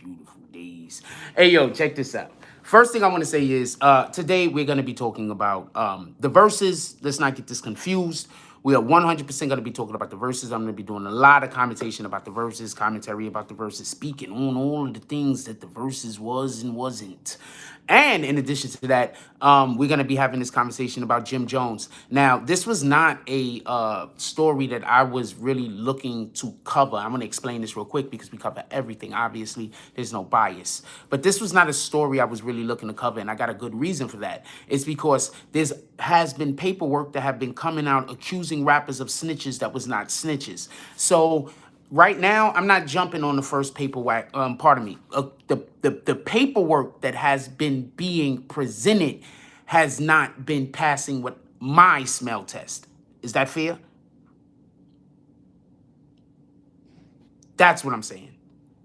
beautiful days. Hey, yo, check this out. First thing I want to say is today we're going to be talking about the verses. Let's not get this confused. We are 100% going to be talking about the verses. I'm going to be doing a lot of commentation about the verses, commentary about the verses, speaking on all of the things that the verses was and wasn't. And in addition to that, we're going to be having this conversation about Jim Jones. Now, this was not a story that I was really looking to cover. I'm going to explain this real quick because we cover everything. Obviously, there's no bias. But this was not a story I was really looking to cover, and I got a good reason for that. It's because there's has been paperwork that have been coming out accusing rappers of snitches that was not snitches. So right now, I'm not jumping on the first paperwork. Pardon me. The paperwork that has been being presented has not been passing with my smell test. Is that fair? That's what I'm saying.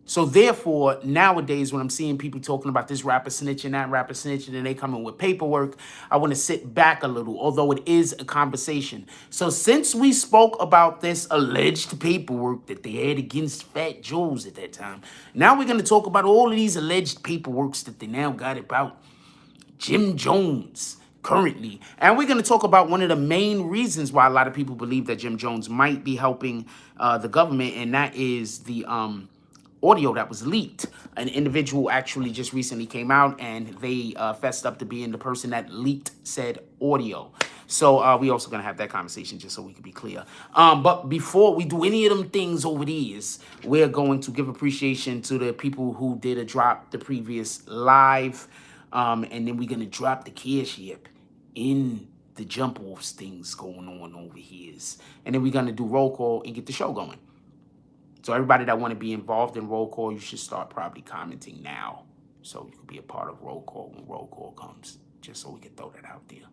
So therefore, nowadays, when I'm seeing people talking about this rapper snitching, that rapper snitching, and they come in with paperwork, I want to sit back a little, although it is a conversation. So since we spoke about this alleged paperwork that they had against Fat Joe's at that time, now we're going to talk about all of these alleged paperworks that they now got about Jim Jones currently. And we're going to talk about one of the main reasons why a lot of people believe that Jim Jones might be helping the government, and that is the audio that was leaked. An individual actually just recently came out and they fessed up to being the person that leaked said audio. So we also going to have that conversation just so we can be clear. But before we do any of them things over these, we're going to give appreciation to the people who did a drop the previous live. And then we're going to drop the cash app in the jump offs things going on over here. And then we're going to do roll call and get the show going. So everybody that want to be involved in roll call, you should start probably commenting now. So you can be a part of roll call when roll call comes. Just so we can throw that out there.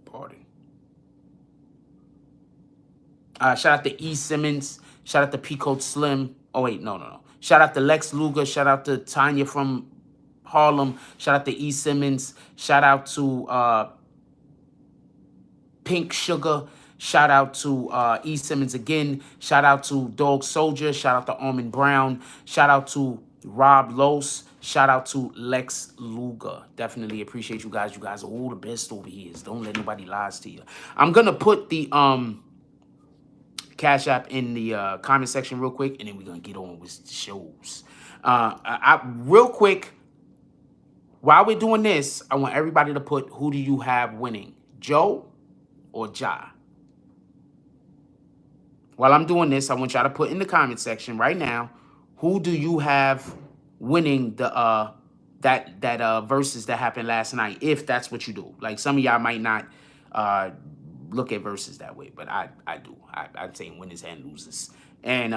Pardon. Shout out to E. Simmons. Shout out to Peacoat Slim. Oh, wait, no. Shout out to Lex Luger. Shout out to Tanya from Harlem. Shout out to E. Simmons. Shout out to Pink Sugar. Shout out to E. Simmons again. Shout out to Dog Soldier. Shout out to Armin Brown. Shout out to Rob Los. Shout out to Lex Luger. Definitely appreciate you guys. You guys are all the best over here. Don't let nobody lie to you. I'm going to put the Cash App in the comment section real quick, and then we're going to get on with the shows. Real quick, while we're doing this, I want everybody to put, who do you have winning, Joe or Ja? While I'm doing this, I want y'all to put in the comment section right now, who do you have winning the that verses that happened last night, if that's what you do. Like, some of y'all might not look at verses that way, but I do. I'd say winners and losers. And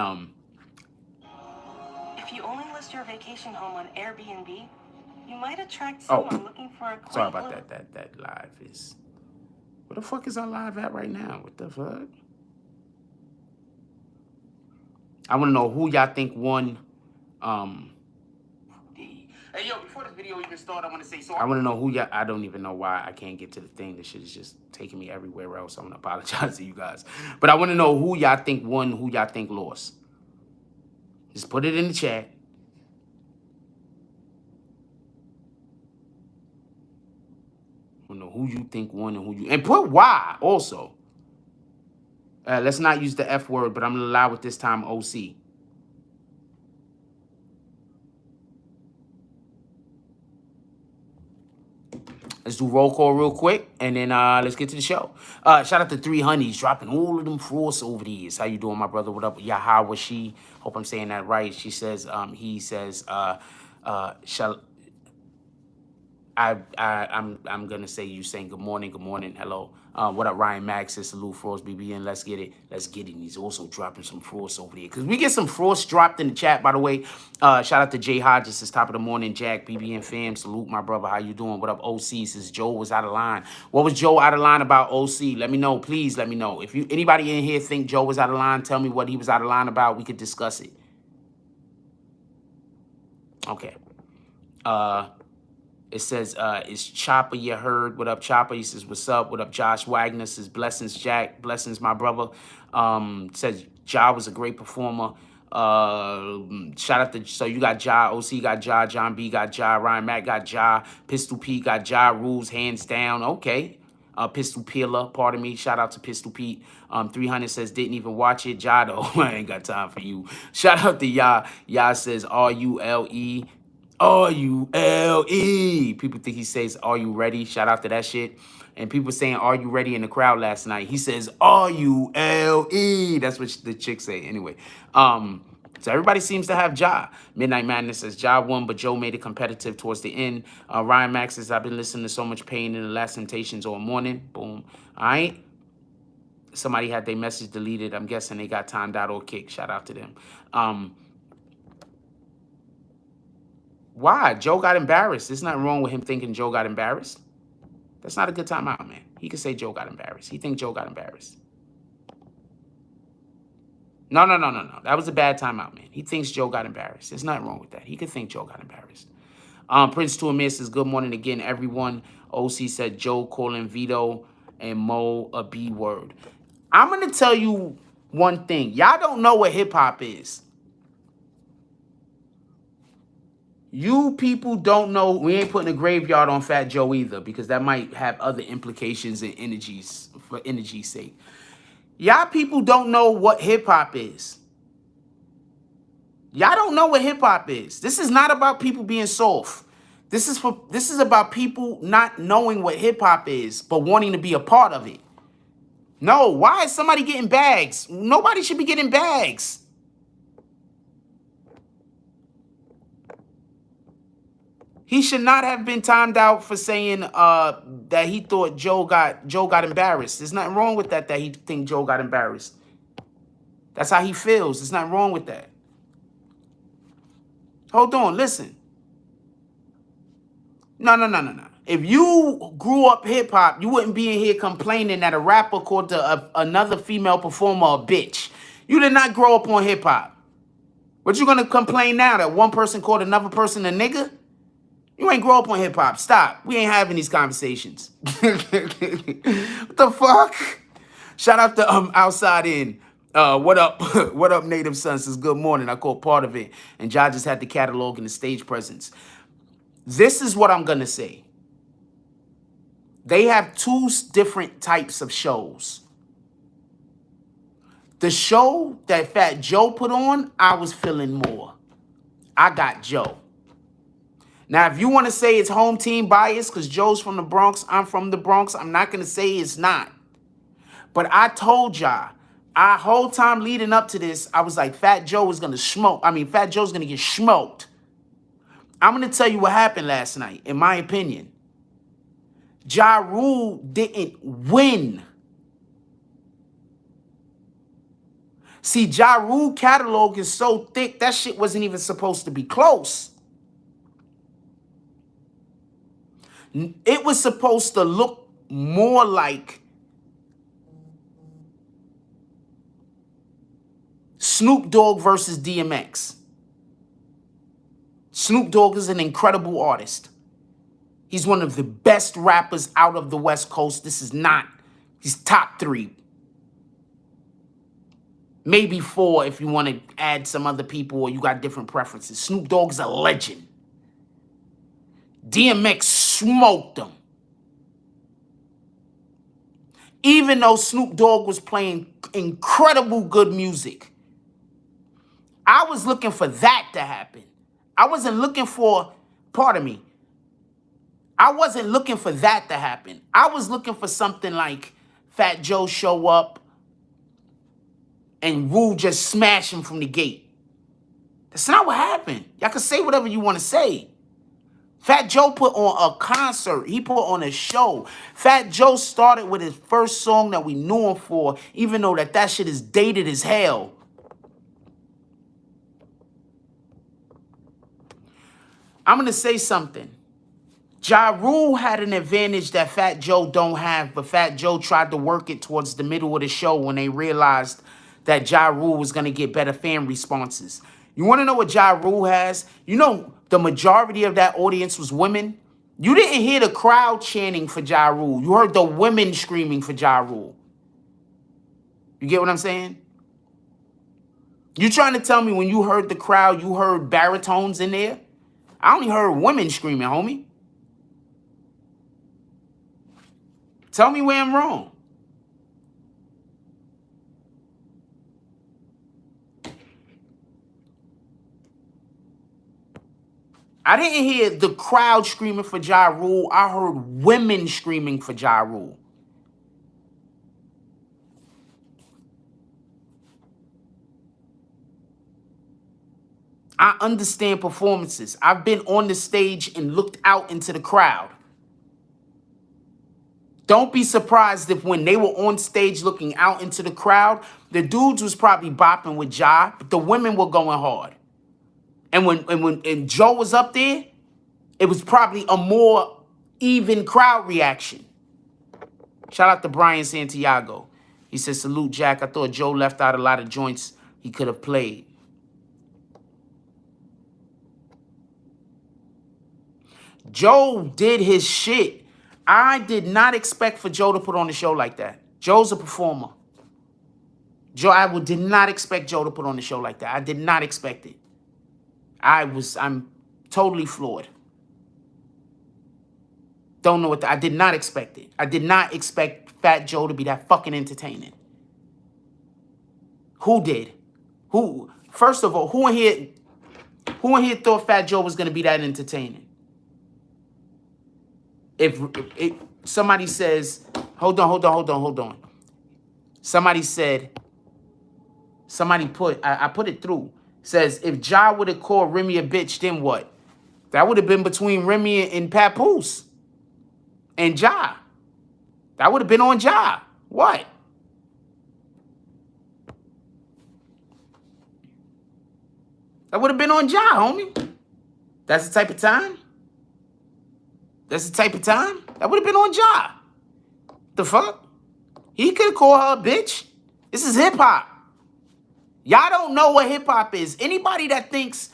if you only list your vacation home on Airbnb, you might attract someone looking for a sorry about that. That live is, where the fuck is our live at right now? What the fuck? I want to know who y'all think won. Hey, yo, before this video even started, I want to say, I want to know who y'all, I don't even know why I can't get to the thing. This shit is just taking me everywhere else. I want to apologize to you guys. But I want to know who y'all think won, who y'all think lost. Just put it in the chat. I want to know who you think won and who you, and put why also. Let's not use the F word, but I'm going to allow it this time, OC. Let's do roll call real quick, and then let's get to the show. Shout out to 3 Honeys, dropping all of them frosts over the years. How you doing, my brother? What up? Yaha was she? Hope I'm saying that right. She says, he says, I'm gonna say you saying good morning, hello. What up, Ryan Max? Says salute, Frost BBN. Let's get it. And he's also dropping some frost over there, because we get some frost dropped in the chat, by the way. Shout out to Jay Hodges. Says top of the morning, Jack BBN fam. Salute, my brother. How you doing? What up, OC? Says Joe was out of line. What was Joe out of line about, OC? Let me know, please. Let me know. If anybody in here think Joe was out of line, tell me what he was out of line about. We could discuss it. Okay. It says, it's Chopper, you heard. What up, Chopper? He says, what's up? What up, Josh Wagner? Says, blessings, Jack. Blessings, my brother. Says, Ja was a great performer. Shout out to, so you got Ja, OC got Ja, John B got Ja, Ryan Mack got Ja, Pistol Pete got Ja Rules, hands down. Okay. Pistol Peeler, pardon me. Shout out to Pistol Pete. 300 says, didn't even watch it. Ja, though, I ain't got time for you. Shout out to Ya. Ya says, R-U-L-E. R-U-L-E. People think he says, are you ready? Shout out to that shit. And people saying, are you ready in the crowd last night? He says, R-U-L-E. That's what the chicks say. Anyway, so everybody seems to have Ja. Midnight Madness says Ja won, but Joe made it competitive towards the end. Ryan Max says, I've been listening to So Much Pain in the Last Temptations all morning. Boom. All right. Somebody had their message deleted. I'm guessing they got timed out or kicked. Shout out to them. Why? Joe got embarrassed. There's nothing wrong with him thinking Joe got embarrassed. That's not a good timeout, man. He could say Joe got embarrassed. He think Joe got embarrassed. No. That was a bad timeout, man. He thinks Joe got embarrassed. There's nothing wrong with that. He could think Joe got embarrassed. Prince to Amir says, good morning again, everyone. OC said Joe calling Vito and Mo a B word. I'm going to tell you one thing. Y'all don't know what hip-hop is. You people don't know. We ain't putting a graveyard on Fat Joe either, because that might have other implications and energies for energy's sake. Y'all people don't know what hip-hop is. Y'all don't know what hip-hop is. This is not about people being soft. This is about people not knowing what hip-hop is, but wanting to be a part of it. No, why is somebody getting bags? Nobody should be getting bags. He should not have been timed out for saying that he thought Joe got embarrassed. There's nothing wrong with that he think Joe got embarrassed. That's how he feels. There's nothing wrong with that. Hold on, listen. No. If you grew up hip-hop, you wouldn't be in here complaining that a rapper called another female performer a bitch. You did not grow up on hip-hop. What you gonna complain now that one person called another person a nigga? You ain't grow up on hip-hop. Stop. We ain't having these conversations. What the fuck? Shout out to Outside In. What up? What up, Native Son? Says good morning. I caught part of it. And Ja just had the catalog and the stage presence. This is what I'm going to say. They have two different types of shows. The show that Fat Joe put on, I was feeling more. I got Joe. Now, if you want to say it's home team bias because Joe's from the Bronx, I'm from the Bronx, I'm not going to say it's not. But I told y'all, our whole time leading up to this, I was like, Fat Joe is going to smoke. Fat Joe's going to get smoked. I'm going to tell you what happened last night, in my opinion. Ja Rule didn't win. See, Ja Rule catalog is so thick, that shit wasn't even supposed to be close. It was supposed to look more like Snoop Dogg versus DMX. Snoop Dogg is an incredible artist. He's one of the best rappers out of the West Coast. This is not. He's top 3. Maybe 4 if you want to add some other people or you got different preferences. Snoop Dogg's a legend. DMX smoked him. Even though Snoop Dogg was playing incredible good music. I was looking for that to happen. I wasn't looking for, pardon me, I wasn't looking for that to happen. I was looking for something like Fat Joe show up and Rule just smash him from the gate. That's not what happened. Y'all can say whatever you want to say. Fat Joe put on a concert. He put on a show. Fat Joe started with his first song that we knew him for, even though that shit is dated as hell. I'm going to say something. Ja Rule had an advantage that Fat Joe don't have, but Fat Joe tried to work it towards the middle of the show when they realized that Ja Rule was going to get better fan responses. You want to know what Ja Rule has? You know, the majority of that audience was women. You didn't hear the crowd chanting for Ja Rule. You heard the women screaming for Ja Rule. You get what I'm saying? You trying to tell me when you heard the crowd, you heard baritones in there? I only heard women screaming, homie. Tell me where I'm wrong. I didn't hear the crowd screaming for Ja Rule. I heard women screaming for Ja Rule. I understand performances. I've been on the stage and looked out into the crowd. Don't be surprised if when they were on stage looking out into the crowd, the dudes was probably bopping with Ja, but the women were going hard. And when Joe was up there, it was probably a more even crowd reaction. Shout out to Brian Santiago. He says, salute, Jack. I thought Joe left out a lot of joints he could have played. Joe did his shit. I did not expect for Joe to put on a show like that. Joe's a performer. Did not expect Joe to put on a show like that. I did not expect it. I'm totally floored. Don't know I did not expect it. I did not expect Fat Joe to be that fucking entertaining. Who did? Who? First of all, who in here thought Fat Joe was gonna be that entertaining? If somebody says, hold on. Somebody put, I put it through, says, if Ja would have called Remy a bitch, then what? That would have been between Remy and Papoose and Ja. That would have been on Ja. What? That would have been on Ja, homie. That's the type of time? That's the type of time? That would have been on Ja. The fuck? He could have called her a bitch. This is hip-hop. Y'all don't know what hip-hop is. Anybody that thinks,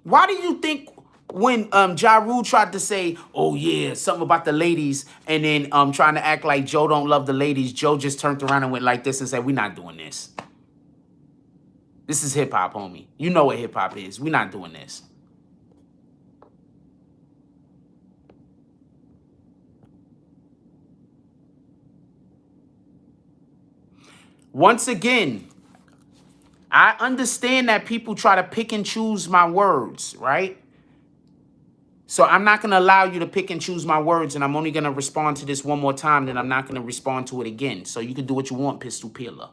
why do you think when Ja Rule tried to say, oh yeah, something about the ladies, and then trying to act like Joe don't love the ladies, Joe just turned around and went like this and said, we're not doing this. This is hip-hop, homie. You know what hip-hop is. We're not doing this. Once again, I understand that people try to pick and choose my words, right? So I'm not going to allow you to pick and choose my words, and I'm only going to respond to this one more time, then I'm not going to respond to it again. So you can do what you want, Pistol Peeler.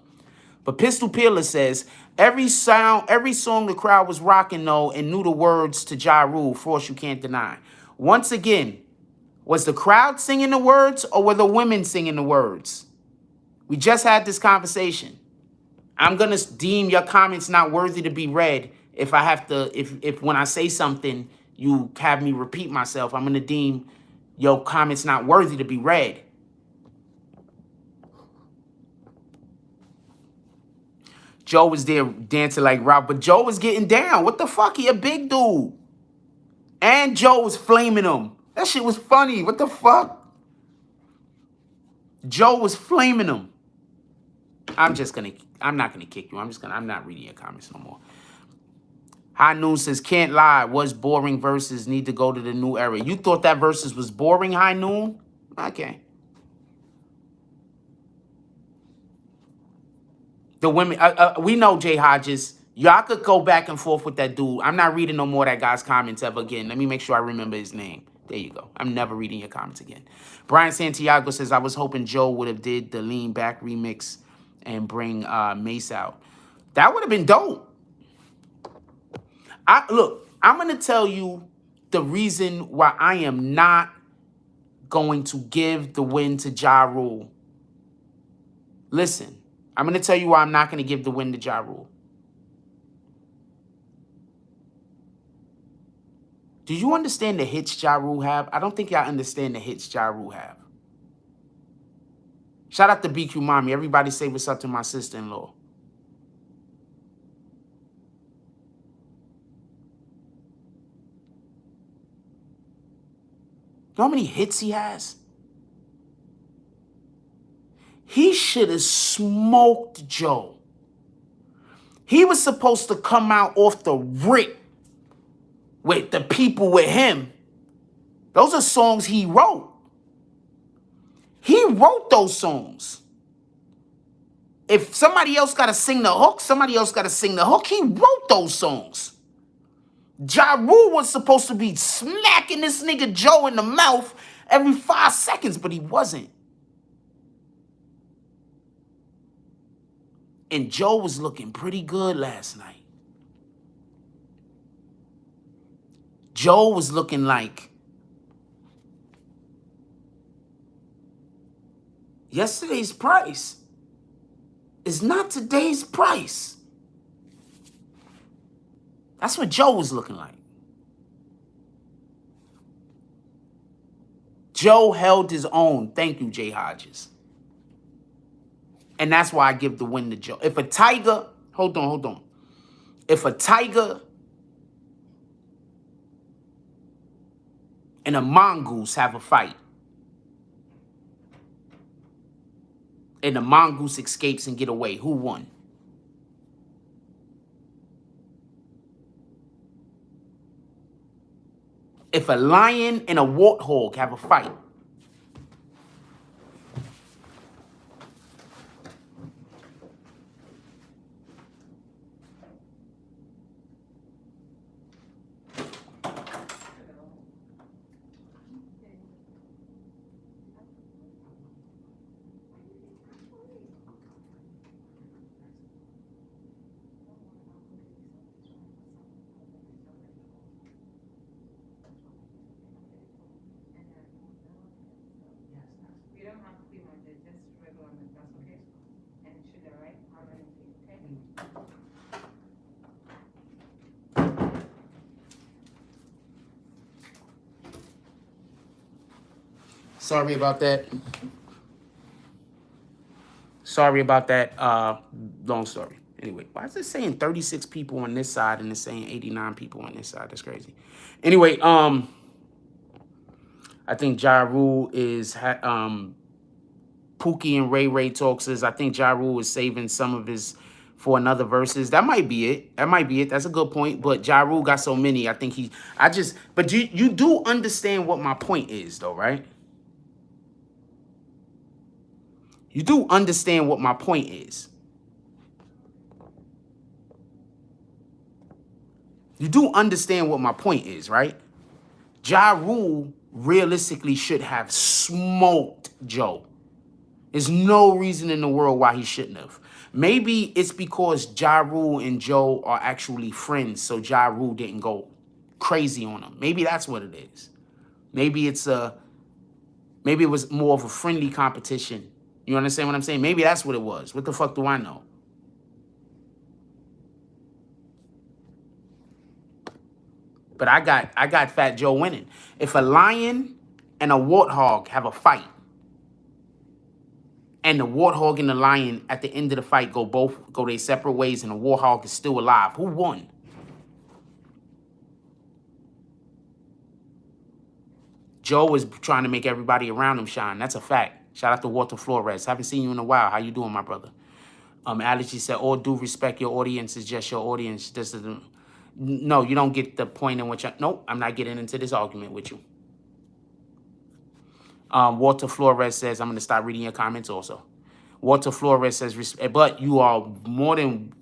But Pistol Peeler says, every song the crowd was rocking, though, and knew the words to Ja Rule, force you can't deny. Once again, was the crowd singing the words, or were the women singing the words? We just had this conversation. I'm going to deem your comments not worthy to be read if I have to, if when I say something, you have me repeat myself. I'm going to deem your comments not worthy to be read. Joe was there dancing like Rob, but Joe was getting down. What the fuck? He a big dude. And Joe was flaming him. That shit was funny. What the fuck? Joe was flaming him. I'm not gonna kick you. I'm not reading your comments no more. High Noon says, can't lie, was boring verses, need to go to the new era. You thought that verses was boring, High Noon? Okay. The women, we know Jay Hodges. Y'all could go back and forth with that dude. I'm not reading no more of that guy's comments ever again. Let me make sure I remember his name. There you go. I'm never reading your comments again. Brian Santiago says, I was hoping Joe would have did the Lean Back remix and bring Mace out. That would have been dope. Look, I'm going to tell you the reason why I am not going to give the win to Ja Rule. Listen, I'm going to tell you why I'm not going to give the win to Ja Rule. Do you understand the hits Ja Rule have? I don't think y'all understand the hits Ja Rule have. Shout out to BQ Mommy. Everybody say what's up to my sister-in-law. know how many hits he has? He should have smoked Joe. He was supposed to come out off the rip with the people with him. Those are songs he wrote. He wrote those songs. If somebody else got to sing the hook, somebody else got to sing the hook. He wrote those songs. Ja Rule was supposed to be smacking this nigga Joe in the mouth every 5 seconds, but he wasn't. And Joe was looking pretty good last night. Joe was looking like yesterday's price is not today's price. That's what Joe was looking like. Joe held his own. Thank you, Jay Hodges. And that's why I give the win to Joe. If a tiger, hold on. If a tiger and a mongoose have a fight, and the mongoose escapes and get away, who won? If a lion and a warthog have a fight, sorry about that. Long story. Anyway, why is it saying 36 people on this side and it's saying 89 people on this side? That's crazy. Anyway, I think Ja Rule is Pookie and Ray Ray talks is I think Ja Rule is saving some of his for another verses. That might be it. That's a good point. But Ja Rule got so many. I think but you do understand what my point is though, right? You do understand what my point is. You do understand what my point is, right? Ja Rule realistically should have smoked Joe. There's no reason in the world why he shouldn't have. Maybe it's because Ja Rule and Joe are actually friends, so Ja Rule didn't go crazy on him. Maybe that's what it is. Maybe it was more of a friendly competition. You understand what I'm saying? Maybe that's what it was. What the fuck do I know? But I got Fat Joe winning. If a lion and a warthog have a fight, and the warthog and the lion at the end of the fight go their separate ways, and the warthog is still alive, who won? Joe is trying to make everybody around him shine. That's a fact. Shout out to Walter Flores. Haven't seen you in a while. How you doing, my brother? Allergy said, all due respect, your audience is just your audience. This is no, you don't get the point in which nope, I'm not getting into this argument with you. Walter Flores says, I'm going to start reading your comments also. Walter Flores says, but you are more than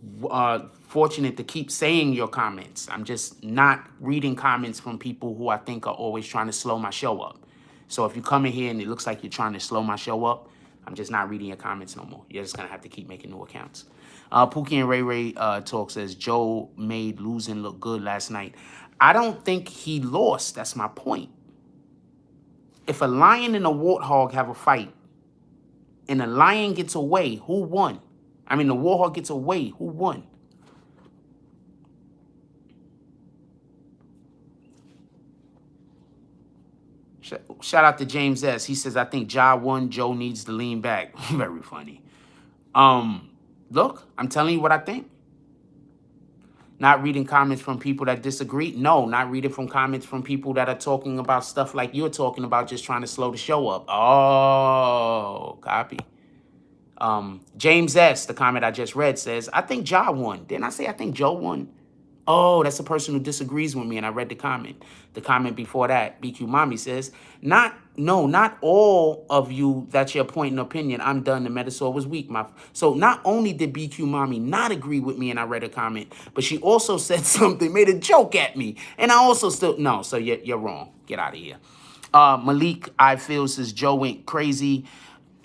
fortunate to keep saying your comments. I'm just not reading comments from people who I think are always trying to slow my show up. So if you come in here and it looks like you're trying to slow my show up, I'm just not reading your comments no more. You're just going to have to keep making new accounts. Pookie and Ray Ray talk says, Joe made losing look good last night. I don't think he lost. That's my point. If a lion and a warthog have a fight and the lion gets away, who won? I mean, the warthog gets away, who won? Shout out to James S. He says, I think Ja won. Joe needs to lean back. Very funny. Look, I'm telling you what I think. Not reading comments from people that disagree. No, not reading from comments from people that are talking about stuff like you're talking about, just trying to slow the show up. Oh, copy. James S., the comment I just read, says, I think Ja won. Didn't I say I think Joe won? Oh, that's a person who disagrees with me, and I read the comment. The comment before that, BQ Mommy says, not all of you, that's your point and opinion. I'm done. The metaphor was weak. So not only did BQ Mommy not agree with me, and I read a comment, but she also said something, made a joke at me. And I also still, no, so you're wrong. Get out of here. Malik, I feel, says Joe went crazy.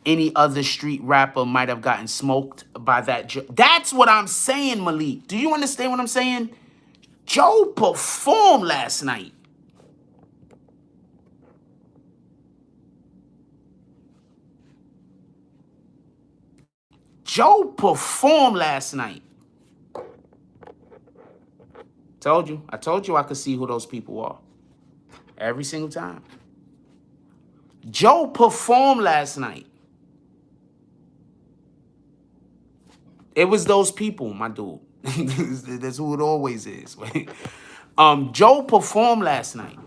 Any other street rapper might have gotten smoked by that Joe. That's what I'm saying, Malik. Do you understand what I'm saying? Joe performed last night. Joe performed last night. Told you. I told you I could see who those people are. Every single time. Joe performed last night. It was those people, my dude. That's who it always is. Joe performed last night.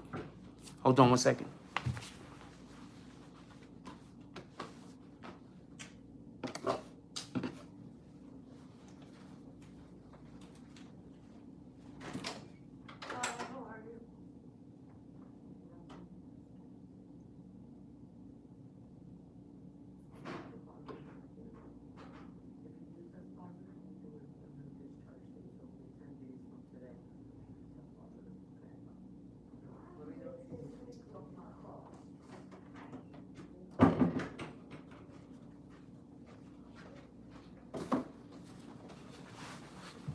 Hold on one second.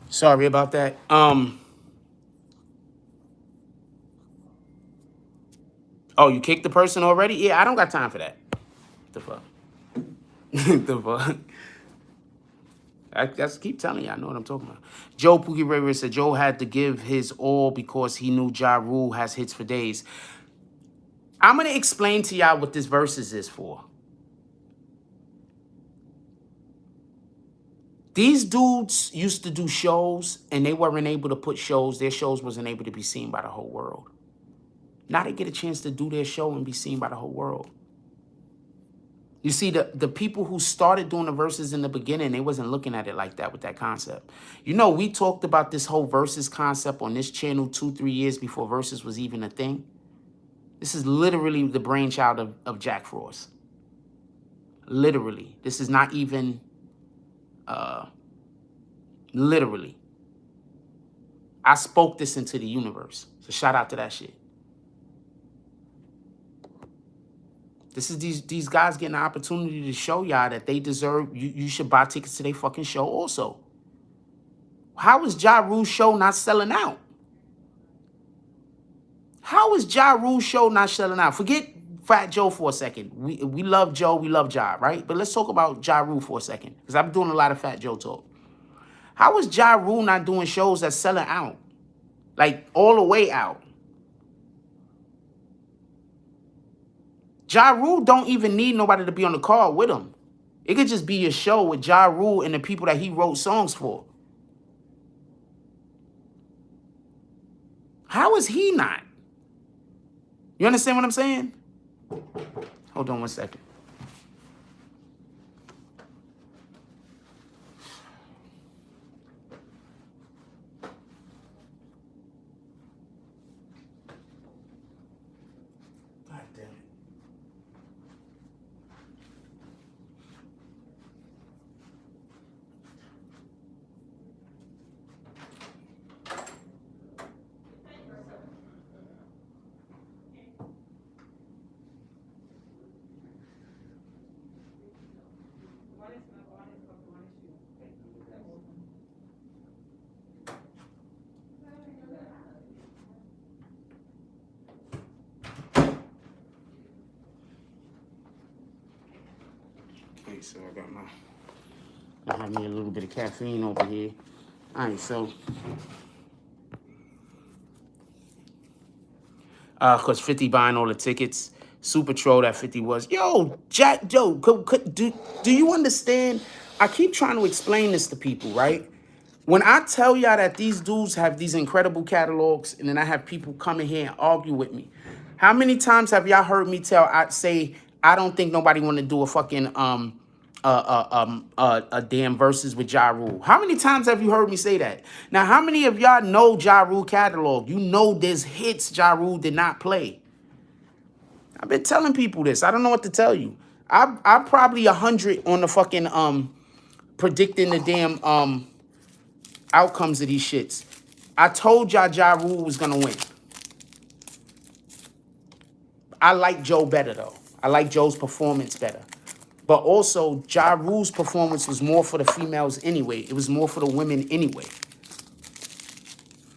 Sorry about that. Oh, you kicked the person already? Yeah, I don't got time for that. The fuck? The fuck? I just keep telling you, I know what I'm talking about. Joe Pookie River said Joe had to give his all because he knew Ja Rule has hits for days. I'm going to explain to y'all what this verses is for. These dudes used to do shows, and they weren't able to put shows. Their shows wasn't able to be seen by the whole world. Now they get a chance to do their show and be seen by the whole world. You see, the people who started doing the verses in the beginning, they wasn't looking at it like that with that concept. You know, we talked about this whole verses concept on this channel 2-3 years before verses was even a thing. This is literally the brainchild of Jack Frost. Literally. This is not even... literally. I spoke this into the universe. So shout out to that shit. This is these guys getting an opportunity to show y'all that they deserve, you should buy tickets to their fucking show also. How is Ja Rule's show not selling out? How is Ja Rule's show not selling out? Forget Fat Joe for a second. We love Joe, we love Ja, right? But let's talk about Ja Rule for a second, because I'm doing a lot of Fat Joe talk. How is Ja Rule not doing shows that's selling out? Like, all the way out. Ja Rule don't even need nobody to be on the card with him. It could just be a show with Ja Rule and the people that he wrote songs for. How is he not? You understand what I'm saying? Hold on one second. God damn it. Okay, so I have me a little bit of caffeine over here. All right, so because 50 buying all the tickets. Super troll that 50 was. Yo, Jack, Joe, do you understand? I keep trying to explain this to people, right? When I tell y'all that these dudes have these incredible catalogs, and then I have people come in here and argue with me, how many times have y'all heard me say I don't think nobody want to do a fucking a damn verses with Ja Rule? How many times have you heard me say that? Now, how many of y'all know Ja Rule catalog? You know there's hits Ja Rule did not play. I've been telling people this. I don't know what to tell you. I'm probably 100 on the fucking predicting the damn outcomes of these shits. I told y'all Ja Rule was gonna win. I like Joe better though. I like Joe's performance better. But also, Ja Rule's performance was more for the females anyway. It was more for the women anyway.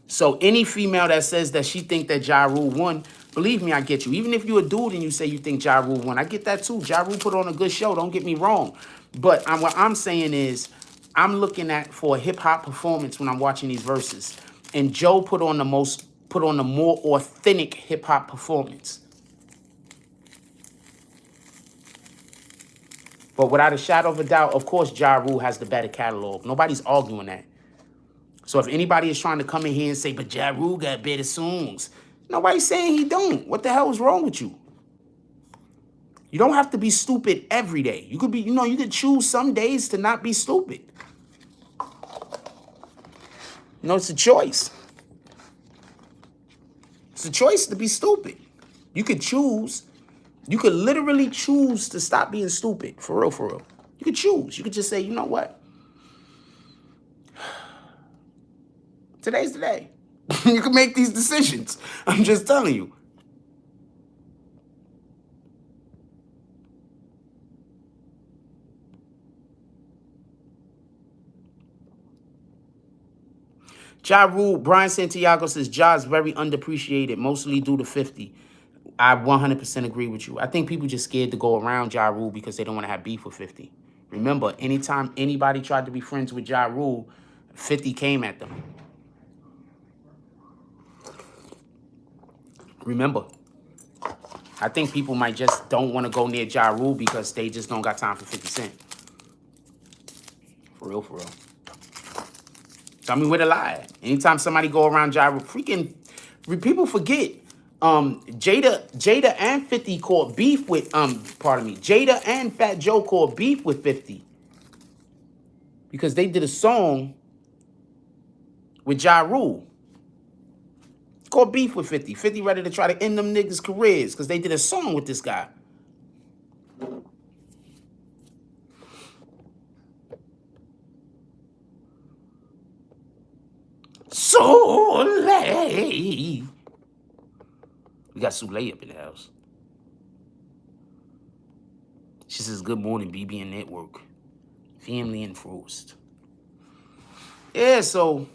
So any female that says that she think that Ja Rule won, believe me, I get you. Even if you're a dude and you say you think Ja Rule won, I get that too. Ja Rule put on a good show. Don't get me wrong. But what I'm saying is, I'm looking at for a hip hop performance when I'm watching these verses, and Joe put on the more authentic hip hop performance. But without a shadow of a doubt, of course, Ja Rule has the better catalog. Nobody's arguing that. So if anybody is trying to come in here and say, but Ja Rule got better songs, nobody's saying he don't. What the hell is wrong with you? You don't have to be stupid every day. You could be, you could choose some days to not be stupid. It's a choice. It's a choice to be stupid. You could choose. You could literally choose to stop being stupid. For real, for real. You could choose. You could just say, you know what? Today's the day. You can make these decisions. I'm just telling you. Ja Rule, Brian Santiago says, Ja is very underappreciated, mostly due to 50. I 100% agree with you. I think people just scared to go around Ja Rule because they don't want to have beef with 50. Remember, anytime anybody tried to be friends with Ja Rule, 50 came at them. Remember, I think people might just don't want to go near Ja Rule because they just don't got time for 50 Cent. For real, for real. Tell me where to lie. Anytime somebody go around Ja Rule, people forget. Jada and 50 caught beef with, Jada and Fat Joe caught beef with 50. Because they did a song with Ja Rule. Caught beef with 50. 50 ready to try to end them niggas' careers because they did a song with this guy. Soleil. We got Soleil up in the house. She says, good morning, BBNNETWORK. Family enforced. Yeah, so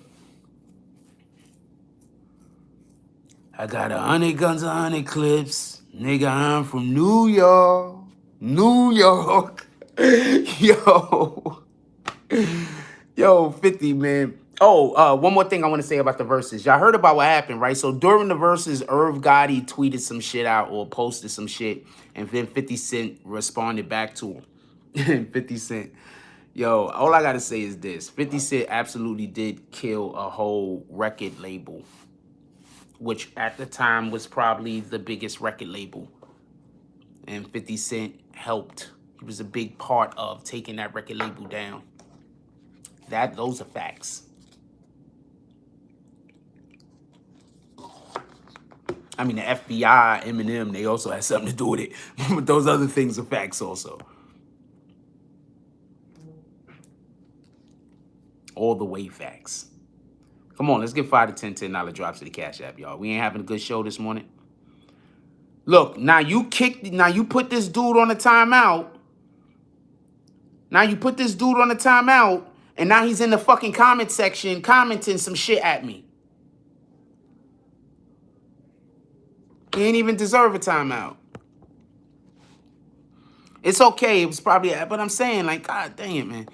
I got 100 guns, 100 clips. Nigga, I'm from New York. New York. Yo, 50, man. Oh, one more thing I want to say about the verses. Y'all heard about what happened, right? So during the verses, Irv Gotti tweeted some shit out or posted some shit, and then 50 Cent responded back to him. 50 Cent. Yo, all I got to say is this. 50 Cent absolutely did kill a whole record label, which at the time was probably the biggest record label. And 50 Cent helped. He was a big part of taking that record label down. Those are facts. I mean, the FBI, Eminem, they also had something to do with it. But those other things are facts also. All the way facts. Come on, let's get $5 to $10 drops to the Cash App, y'all. We ain't having a good show this morning. Look, now you put this dude on a timeout. Now you put this dude on a timeout, and now he's in the fucking comment section commenting some shit at me. He ain't even deserve a timeout. It's okay. It was probably, but I'm saying, like, God dang it, man.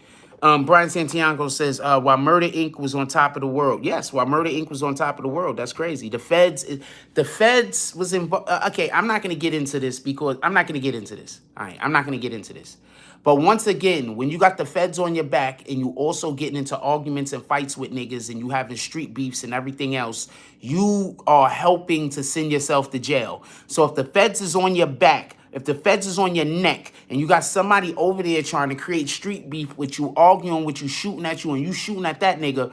Brian Santiago says, while Murder Inc. was on top of the world. Yes, while Murder Inc. was on top of the world. That's crazy. The feds was involved. Okay, I'm not going to get into this because I'm not going to get into this. All right, I'm not going to get into this. But once again, when you got the feds on your back and you also getting into arguments and fights with niggas and you having street beefs and everything else, you are helping to send yourself to jail. So if the feds is on your back, if the feds is on your neck and you got somebody over there trying to create street beef with you, arguing with you, shooting at you, and you shooting at that nigga,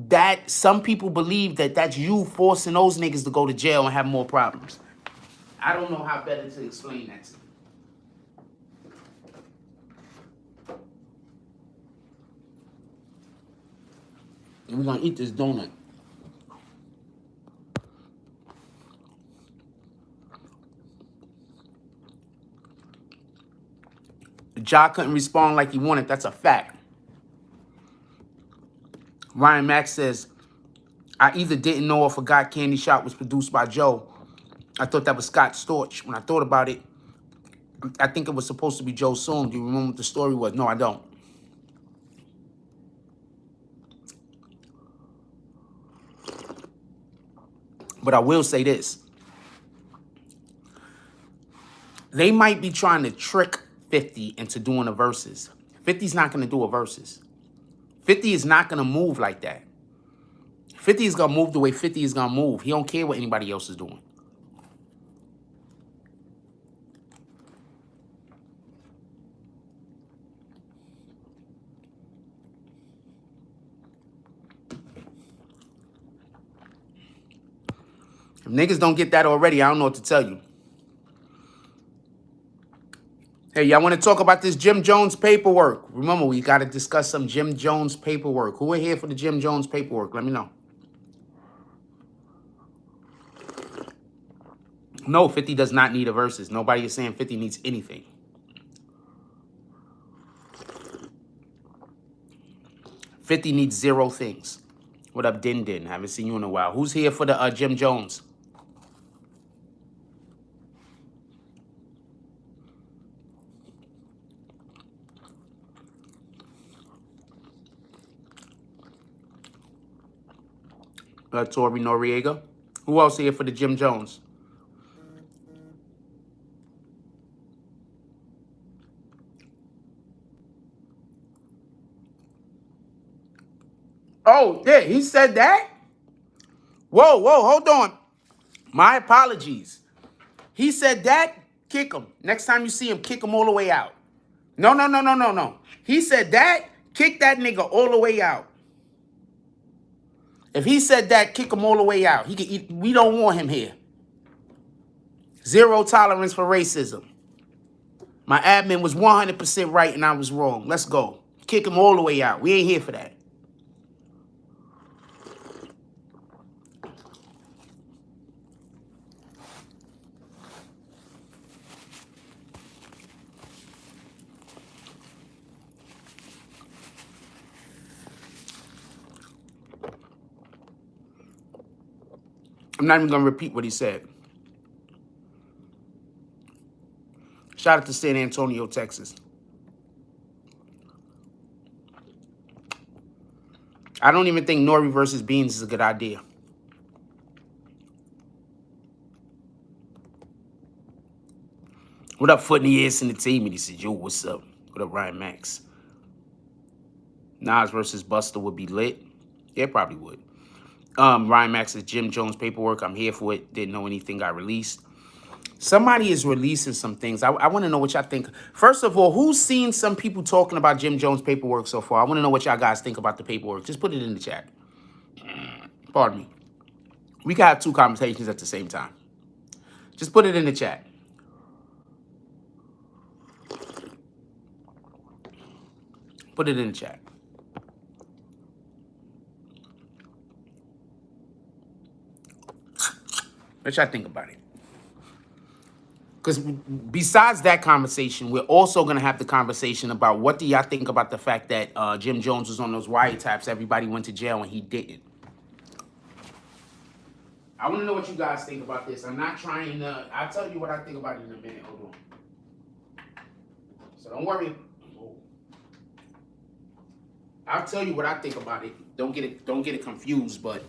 that some people believe that that's you forcing those niggas to go to jail and have more problems. I don't know how better to explain that to you. And we're gonna eat this donut. Ja couldn't respond like he wanted. That's a fact. Ryan Mack says, I either didn't know or forgot Candy Shop was produced by Joe. I thought that was Scott Storch. When I thought about it, I think it was supposed to be Joe's song. Do you remember what the story was? No, I don't. But I will say this. They might be trying to trick 50 into doing a versus. 50's not going to do a versus. 50 is not going to move like that. 50 is going to move the way 50 is going to move. He don't care what anybody else is doing. If niggas don't get that already, I don't know what to tell you. Hey, y'all want to talk about this Jim Jones paperwork? Remember, we got to discuss some Jim Jones paperwork. Who are here for the Jim Jones paperwork? Let me know. No, 50 does not need a versus. Nobody is saying 50 needs anything. $50 needs 0 things. What up, Din Din? Haven't seen you in a while. Who's here for the Jim Jones? Tori Noriega. Who else here for the Jim Jones? Oh, yeah, he said that? Whoa, hold on. My apologies. He said that? Kick him. Next time you see him, kick him all the way out. No. He said that? Kick that nigga all the way out. If he said that, kick him all the way out. We don't want him here. 0 tolerance for racism. My admin was 100% right and I was wrong. Let's go. Kick him all the way out. We ain't here for that. I'm not even going to repeat what he said. Shout out to San Antonio, Texas. I don't even think Nori versus Beans is a good idea. What up, Foot in the Ass in the team? And he said, yo, what's up? What up, Ryan Max? Nas versus Buster would be lit. Yeah, probably would. Ryan Max's Jim Jones paperwork. I'm here for it. Didn't know anything got released. Somebody is releasing some things. I want to know what y'all think. First of all, who's seen some people talking about Jim Jones paperwork so far? I want to know what y'all guys think about the paperwork. Just put it in the chat. Pardon me. We can have 2 conversations at the same time. Just put it in the chat. Put it in the chat. What y'all think about it? Because besides that conversation, we're also going to have the conversation about what do y'all think about the fact that Jim Jones was on those wiretaps, everybody went to jail and he didn't. I want to know what you guys think about this. I'm not trying to... I'll tell you what I think about it in a minute. Hold on. So don't worry. I'll tell you what I think about it. Don't get it confused, but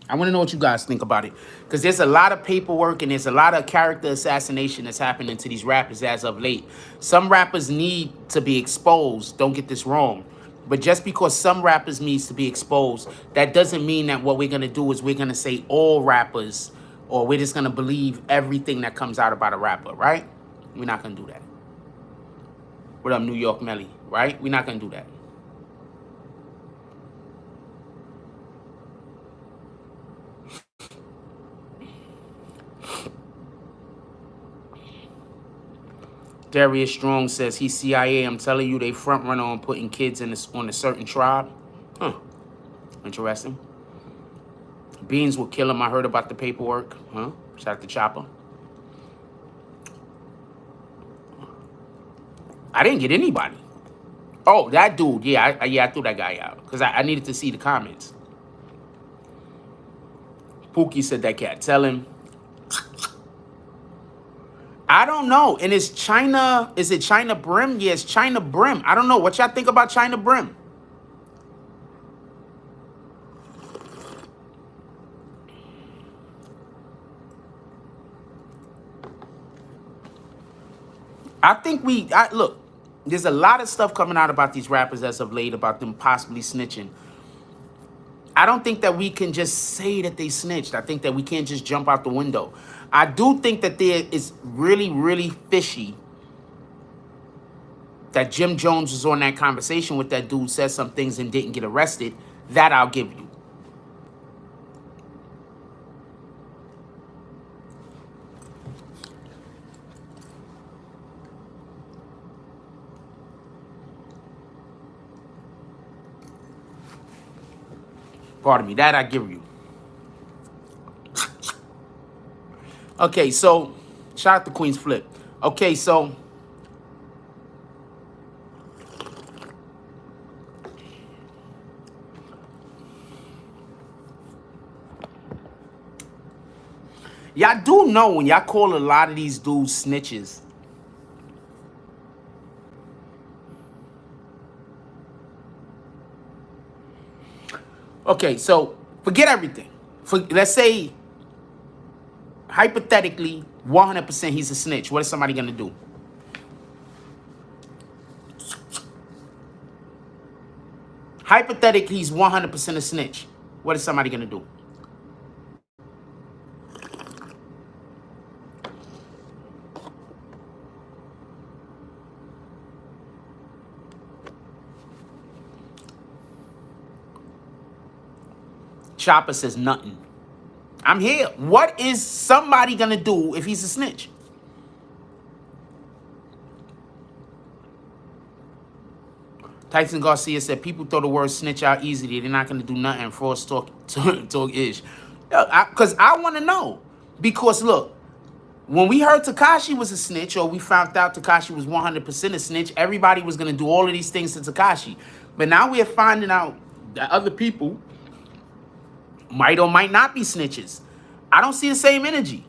I want to know what you guys think about it. Because there's a lot of paperwork and there's a lot of character assassination that's happening to these rappers as of late. Some rappers need to be exposed. Don't get this wrong. But just because some rappers needs to be exposed, that doesn't mean that what we're going to do is we're going to say all rappers or we're just going to believe everything that comes out about a rapper, right? We're not going to do that. What up, New York Melly, right? We're not going to do that. Darius Strong says he's CIA. I'm telling you, they front runner on putting kids in on a certain tribe. Huh. Interesting. Beans will kill him. I heard about the paperwork. Huh? Shout out to Chopper. I didn't get anybody. Oh, that dude. Yeah, I threw that guy out because I needed to see the comments. Pookie said that cat. Tell him. I don't know. And it's China. Is it China Brim? Yes, China Brim. I don't know. What y'all think about China Brim? I think look, there's a lot of stuff coming out about these rappers as of late about them possibly snitching. I don't think that we can just say that they snitched. I think that we can't just jump out the window. I do think that there is really, really fishy that Jim Jones was on that conversation with that dude, said some things and didn't get arrested. That I'll give you. Pardon me. That I give you. Okay, so shout out to Queen's Flip. Okay, so y'all do know when y'all call a lot of these dudes snitches. Okay, so forget everything. Let's say, hypothetically, 100% he's a snitch. What is somebody going to do? Hypothetically, he's 100% a snitch. What is somebody going to do? Chopper says nothing. I'm here. What is somebody going to do if he's a snitch? Tyson Garcia said people throw the word snitch out easily. They're not going to do nothing. Frost talk ish. Because I want to know. Because look, when we heard Tekashi was a snitch, or we found out Tekashi was 100% a snitch, everybody was going to do all of these things to Tekashi. But now we're finding out that other people might or might not be snitches. I don't see the same energy.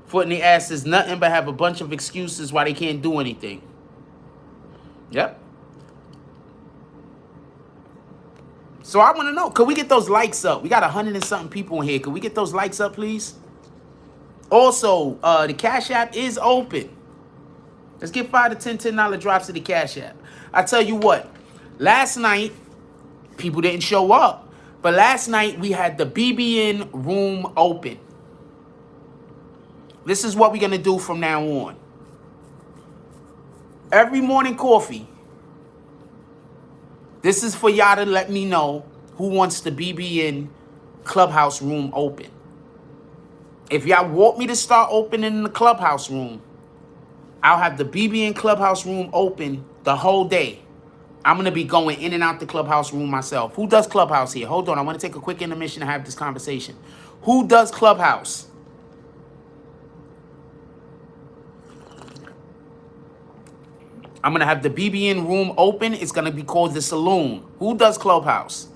Foot in the ass is nothing but have a bunch of excuses why they can't do anything. Yep. So I want to know, could we get those likes up? We got 100 and something people in here. Could we get those likes up, please? Also, the Cash App is open. Let's get 5 to 10 $10 drops to the Cash App. I tell you what, last night, people didn't show up. But last night, we had the BBN room open. This is what we're going to do from now on. Every morning coffee. This is for y'all to let me know who wants the BBN clubhouse room open. If y'all want me to start opening the clubhouse room, I'll have the BBN clubhouse room open the whole day. I'm going to be going in and out the clubhouse room myself. Who does clubhouse here? Hold on. I want to take a quick intermission to have this conversation. Who does clubhouse? I'm going to have the BBN room open. It's going to be called the Saloon. Who does clubhouse?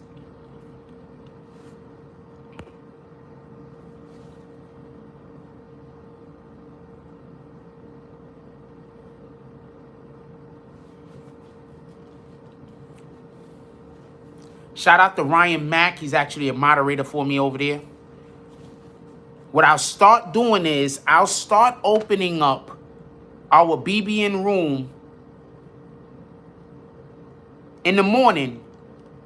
Shout out to Ryan Mack. He's actually a moderator for me over there. What I'll start doing is I'll start opening up our BBN room in the morning,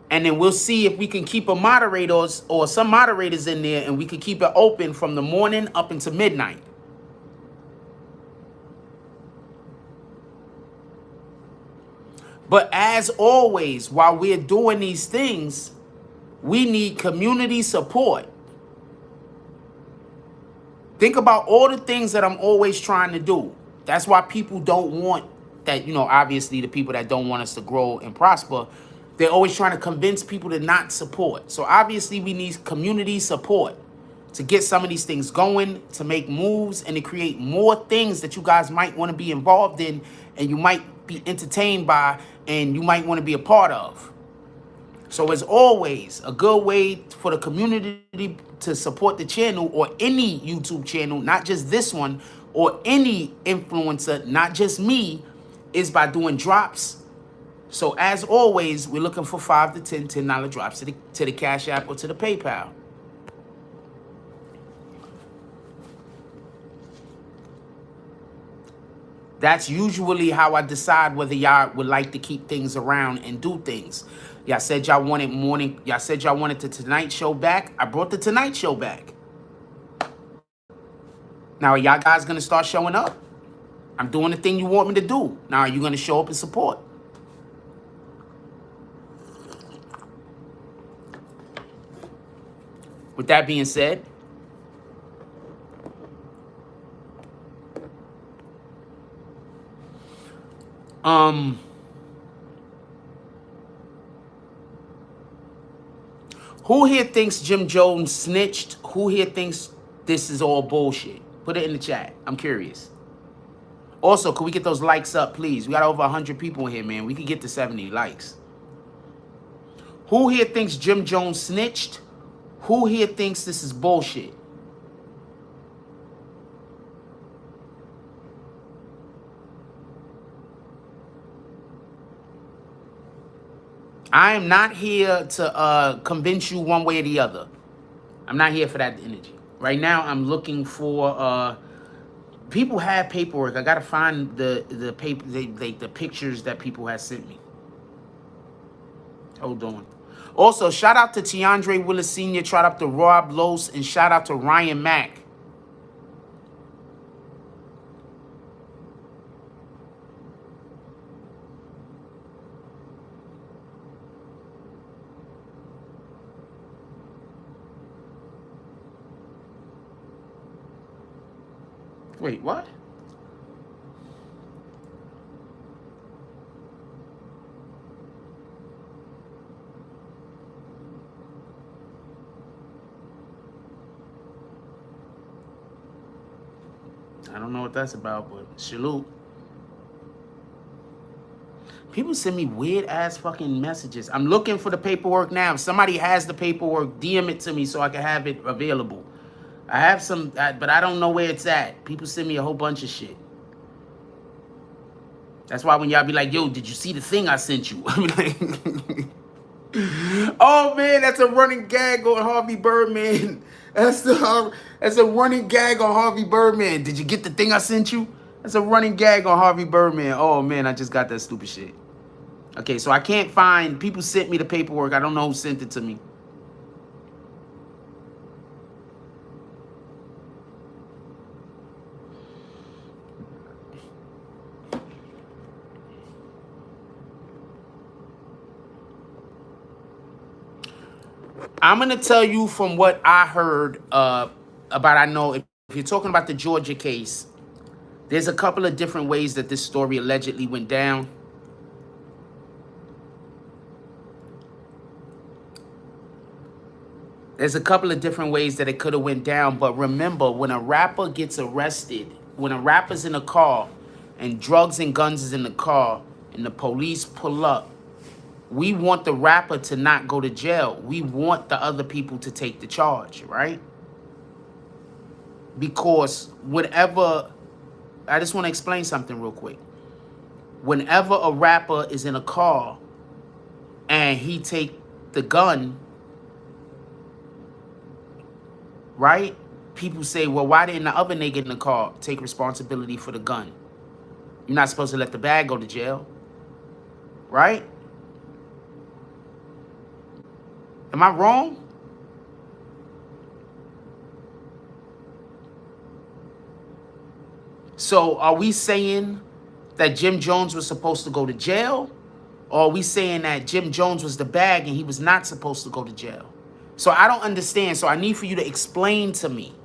and then we'll see if we can keep a moderators or some moderators in there, and we can keep it open from the morning up until midnight. But as always, while we're doing these things, we need community support. Think about all the things that I'm always trying to do. That's why people don't want that, you know, obviously the people that don't want us to grow and prosper, they're always trying to convince people to not support. So obviously we need community support to get some of these things going, to make moves, and to create more things that you guys might want to be involved in and you might be entertained by and you might want to be a part of. So as always, a good way for the community to support the channel or any YouTube channel, not just this one, or any influencer, not just me, is by doing drops. So as always, we're looking for 5 to 10 $10 drops to the Cash App or to the PayPal. That's usually how I decide whether y'all would like to keep things around and do things. Y'all said y'all wanted morning. Y'all said y'all wanted the Tonight Show back. I brought the Tonight Show back. Now, are y'all guys going to start showing up? I'm doing the thing you want me to do. Now, are you going to show up and support? With that being said, who here thinks Jim Jones snitched? Who here thinks this is all bullshit? Put it in the chat. I'm curious. Also, can we get those likes up, please? We got over 100 people in here, man. We could get to 70 likes. Who here thinks Jim Jones snitched? Who here thinks this is bullshit? I am not here to convince you one way or the other. I'm not here for that energy. Right now, I'm looking for people have paperwork. I gotta find the paper, the pictures that people have sent me. Hold on. Also, shout out to Tiandre Willis Sr., shout out to Rob Los, and shout out to Ryan Mack. Wait, what? I don't know what that's about, but salute. People send me weird ass fucking messages. I'm looking for the paperwork now. If somebody has the paperwork, DM it to me so I can have it available. I have some, but I don't know where it's at. People send me a whole bunch of shit. That's why when y'all be like, yo, did you see the thing I sent you? I'm like, oh man, that's a running gag on Harvey Birdman. That's a running gag on Harvey Birdman. Did you get the thing I sent you? That's a running gag on Harvey Birdman. Oh man, I just got that stupid shit. Okay, so I can't find, people sent me the paperwork. I don't know who sent it to me. I'm going to tell you from what I heard about, I know if you're talking about the Georgia case, there's a couple of different ways that this story allegedly went down. There's a couple of different ways that it could have went down. But remember, when a rapper gets arrested, when a rapper's in a car and drugs and guns is in the car and the police pull up, we want the rapper to not go to jail. We want the other people to take the charge, right? Because whenever, I just want to explain something real quick. Whenever a rapper is in a car and he take the gun, right? People say, well, why didn't the other nigga in the car take responsibility for the gun? You're not supposed to let the bag go to jail, right? Am I wrong? So are we saying that Jim Jones was supposed to go to jail? Or are we saying that Jim Jones was the bag and he was not supposed to go to jail? So I don't understand. So I need for you to explain to me.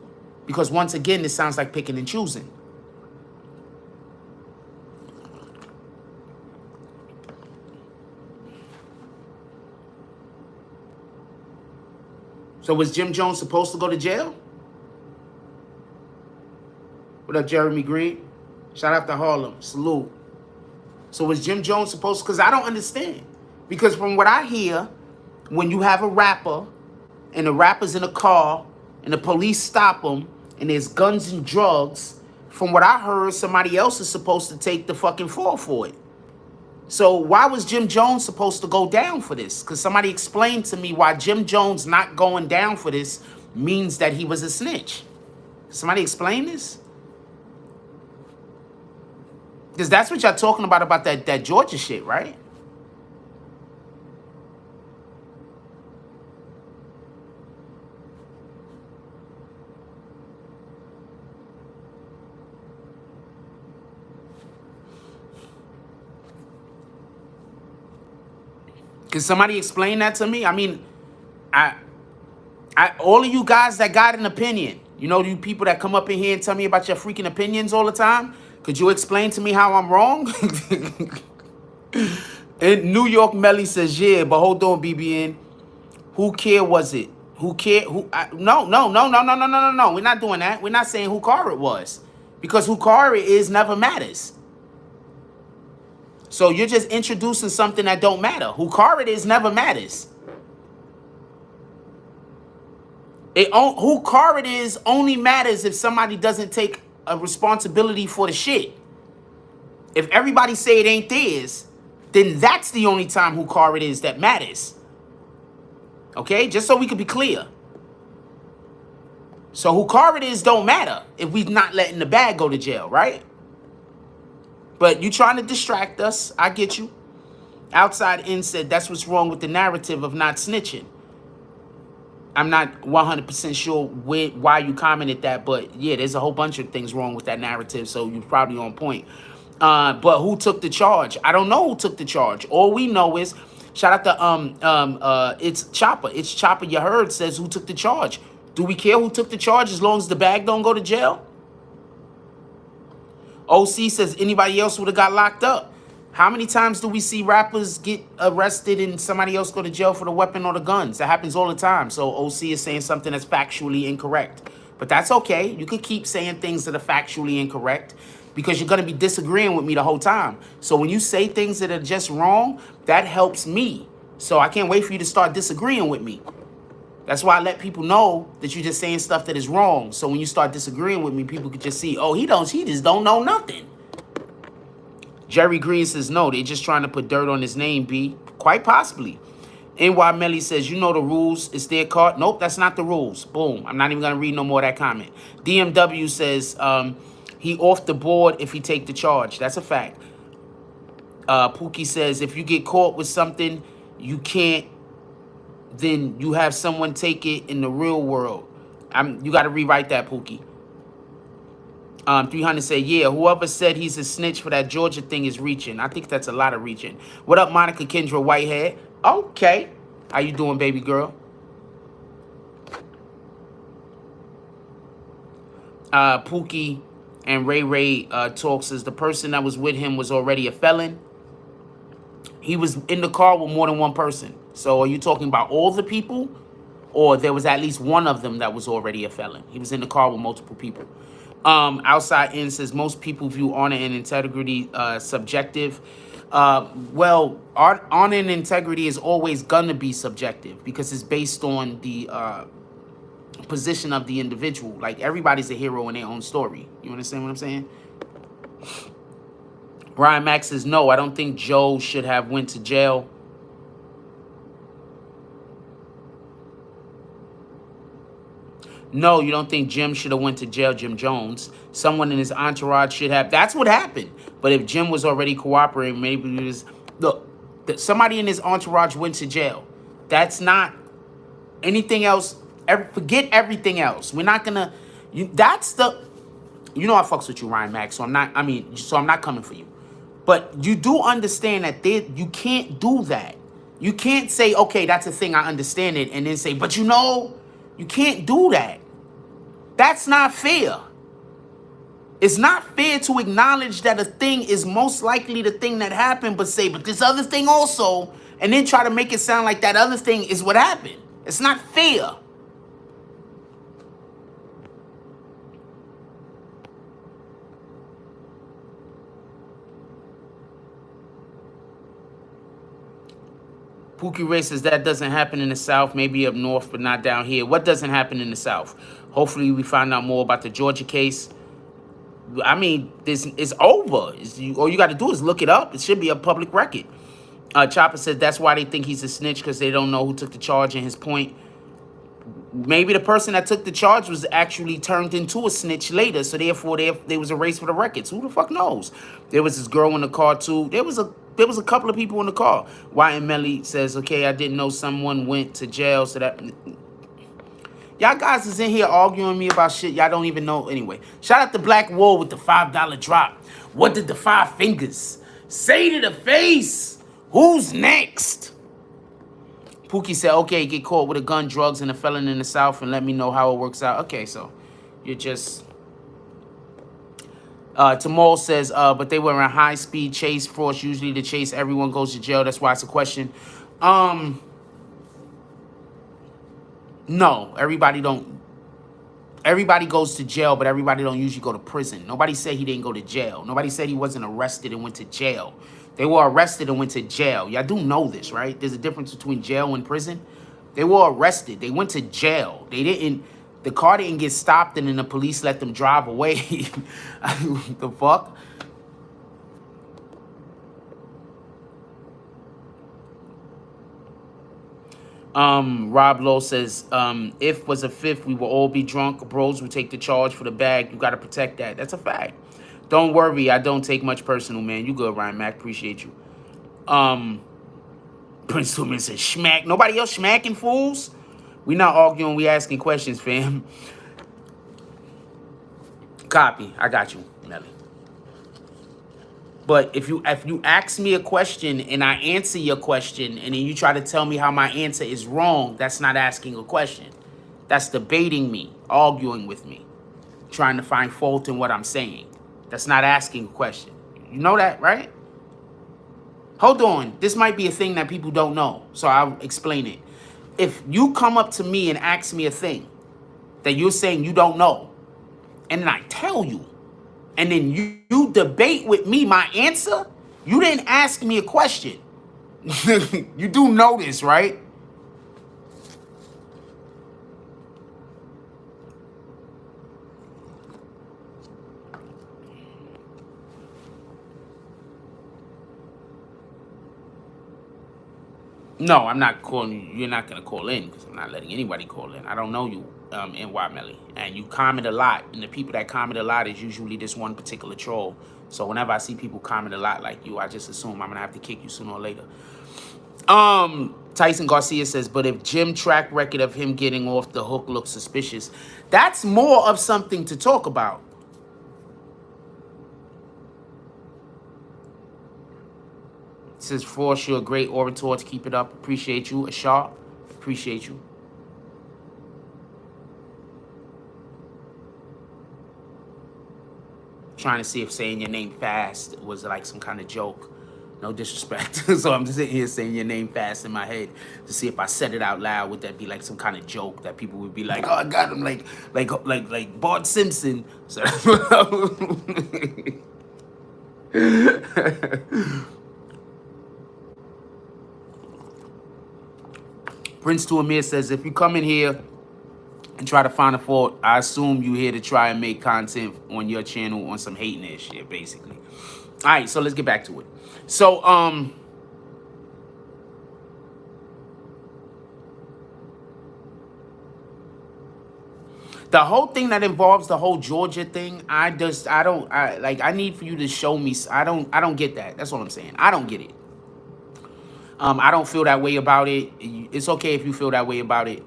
Because once again, this sounds like picking and choosing. So was Jim Jones supposed to go to jail? What up, Jeremy Green? Shout out to Harlem. Salute. So was Jim Jones supposed to? Because I don't understand. Because from what I hear, when you have a rapper and the rapper's in a car and the police stop him and there's guns and drugs, from what I heard, somebody else is supposed to take the fucking fall for it. So why was Jim Jones supposed to go down for this? Because somebody explained to me why Jim Jones not going down for this means that he was a snitch. Somebody explain this? Because that's what y'all talking about that Georgia shit, right? Can somebody explain that to me? I mean, all of you guys that got an opinion, you know, you people that come up in here and tell me about your freaking opinions all the time, could you explain to me how I'm wrong? And New York Melly says, yeah, but hold on, BBN. Who care was it? Who care? No. We're not doing that. We're not saying who car it was. Because who car it is never matters. So you're just introducing something that don't matter. Who car it is never matters. Who car it is only matters if somebody doesn't take a responsibility for the shit. If everybody say it ain't theirs, then that's the only time who car it is that matters. Okay? Just so we can be clear. So who car it is don't matter if we not letting the bag go to jail, right? But you trying to distract us. I get you. Outside In said that's what's wrong with the narrative of not snitching. I'm not 100% sure why you commented that, but yeah, there's a whole bunch of things wrong with that narrative, so you're probably on point. But who took the charge? I don't know who took the charge. All we know is, shout out to it's Chopper. It's Chopper. You heard says who took the charge. Do we care who took the charge as long as the bag don't go to jail? OC says anybody else would have got locked up. How many times do we see rappers get arrested and somebody else go to jail for the weapon or the guns? That happens all the time. So OC is saying something that's factually incorrect. But that's okay. You could keep saying things that are factually incorrect because you're going to be disagreeing with me the whole time. So when you say things that are just wrong, that helps me. So I can't wait for you to start disagreeing with me. That's why I let people know that you're just saying stuff that is wrong. So when you start disagreeing with me, people could just see, oh, he just don't know nothing. Jerry Green says, no, they're just trying to put dirt on his name, B. Quite possibly. NY Melly says, you know the rules. It's their card. Nope, that's not the rules. Boom. I'm not even going to read no more of that comment. DMW says, he off the board if he take the charge. That's a fact. Pookie says, if you get caught with something you can't, then you have someone take it in the real world. You got to rewrite that, Pookie. 300 say, yeah, whoever said he's a snitch for that Georgia thing is reaching. I think that's a lot of reaching. What up, Monica Kendra Whitehead? Okay. How you doing, baby girl? Pookie and Ray talks says the person that was with him was already a felon. He was in the car with more than one person. So are you talking about all the people? Or there was at least one of them that was already a felon? He was in the car with multiple people. Outside In says most people view honor and integrity subjective. Well, honor and integrity is always gonna be subjective because it's based on the position of the individual. Like everybody's a hero in their own story. You understand what I'm saying? Brian Max says no. I don't think Joe should have went to jail. No, you don't think Jim should have went to jail, Jim Jones. Someone in his entourage should have. That's what happened. But if Jim was already cooperating, maybe he was... Look, somebody in his entourage went to jail. That's not anything else. Forget everything else. We're not gonna... that's the... You know I fucks with you, Ryan Mack, so I'm not... so I'm not coming for you. But you do understand that you can't do that. You can't say, okay, that's a thing, I understand it, and then say, but you know, you can't do that. That's not fair. It's not fair to acknowledge that a thing is most likely the thing that happened, but say, but this other thing also, and then try to make it sound like that other thing is what happened. It's not fair. Pookie Ray says that doesn't happen in the South, maybe up north, but not down here. What doesn't happen in the South? Hopefully we find out more about the Georgia case. I mean, this is over. All you got to do is look it up. It should be a public record. Chopper says that's why they think he's a snitch, because they don't know who took the charge. And his point, maybe the person that took the charge was actually turned into a snitch later, so therefore there was a race for the records. Who the fuck knows? There was this girl in the car too. There was a couple of people in the car. Wyatt Melly says, okay, I didn't know someone went to jail, so that... Y'all guys is in here arguing with me about shit y'all don't even know. Anyway, shout out to Black Wool with the $5 drop. What did the 5 fingers say to the face? Who's next? Pookie said, okay, get caught with a gun, drugs, and a felon in the South, and let me know how it works out. Okay, so you're just... Tamal says, but they were in high-speed chase force. Usually to chase, everyone goes to jail. That's why it's a question. No, everybody goes to jail, but everybody don't usually go to prison. Nobody said he didn't go to jail. Nobody said he wasn't arrested and went to jail. They were arrested and went to jail. Y'all do know this, right? There's a difference between jail and prison. They were arrested. They went to jail. The car didn't get stopped and then the police let them drive away. The fuck? Rob Lowe says, if was a fifth, we will all be drunk. Bros will take the charge for the bag. You got to protect that. That's a fact. Don't worry. I don't take much personal, man. You good, Ryan Mack. Appreciate you. Prince Tillman says, schmack. Nobody else smacking, fools? We not arguing. We asking questions, fam. Copy. I got you, Melly. But if you ask me a question and I answer your question and then you try to tell me how my answer is wrong, that's not asking a question. That's debating me, arguing with me, trying to find fault in what I'm saying. That's not asking a question. You know that, right? Hold on. This might be a thing that people don't know, so I'll explain it. If you come up to me and ask me a thing that you're saying you don't know, and then I tell you, and then you debate with me my answer, you didn't ask me a question. You do know this, right? No, I'm not calling you. You're not going to call in because I'm not letting anybody call in. I don't know you, NY Melly. And you comment a lot. And the people that comment a lot is usually this one particular troll. So whenever I see people comment a lot like you, I just assume I'm going to have to kick you sooner or later. Tyson Garcia says, but if Jim track record of him getting off the hook looks suspicious, that's more of something to talk about. It says, Force, you're a great orator. To keep it up. Appreciate you. Ashar, appreciate you. Trying to see if saying your name fast was like some kind of joke. No disrespect. So I'm just sitting here saying your name fast in my head to see if I said it out loud, would that be like some kind of joke that people would be like, oh, I got him like Bart Simpson. So that's what I Prince to Amir says, if you come in here and try to find a fault, I assume you here to try and make content on your channel on some hating and shit, basically. All right, so let's get back to it. So, The whole thing that involves the whole Georgia thing, I need for you to show me. I don't get that. That's what I'm saying. I don't get it. I don't feel that way about it. It's okay if you feel that way about it.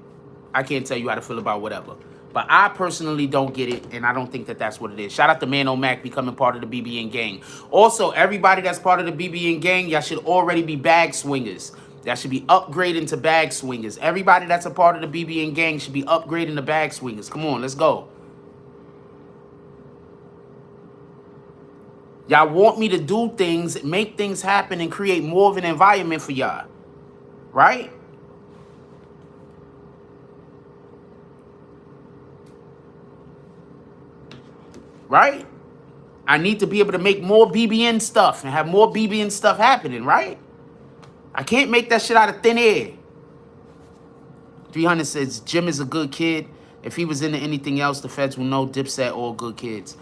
I can't tell you how to feel about whatever. But I personally don't get it, and I don't think that that's what it is. Shout out to Man Mac becoming part of the BBN gang. Also, everybody that's part of the BBN gang, y'all should already be bag swingers. Y'all should be upgrading to bag swingers. Everybody that's a part of the BBN gang should be upgrading to bag swingers. Come on, let's go. Y'all want me to do things, make things happen, and create more of an environment for y'all. Right? Right? I need to be able to make more BBN stuff and have more BBN stuff happening, right? I can't make that shit out of thin air. 300 says, Jim is a good kid. If he was into anything else, the feds will know. Dipset, all good kids.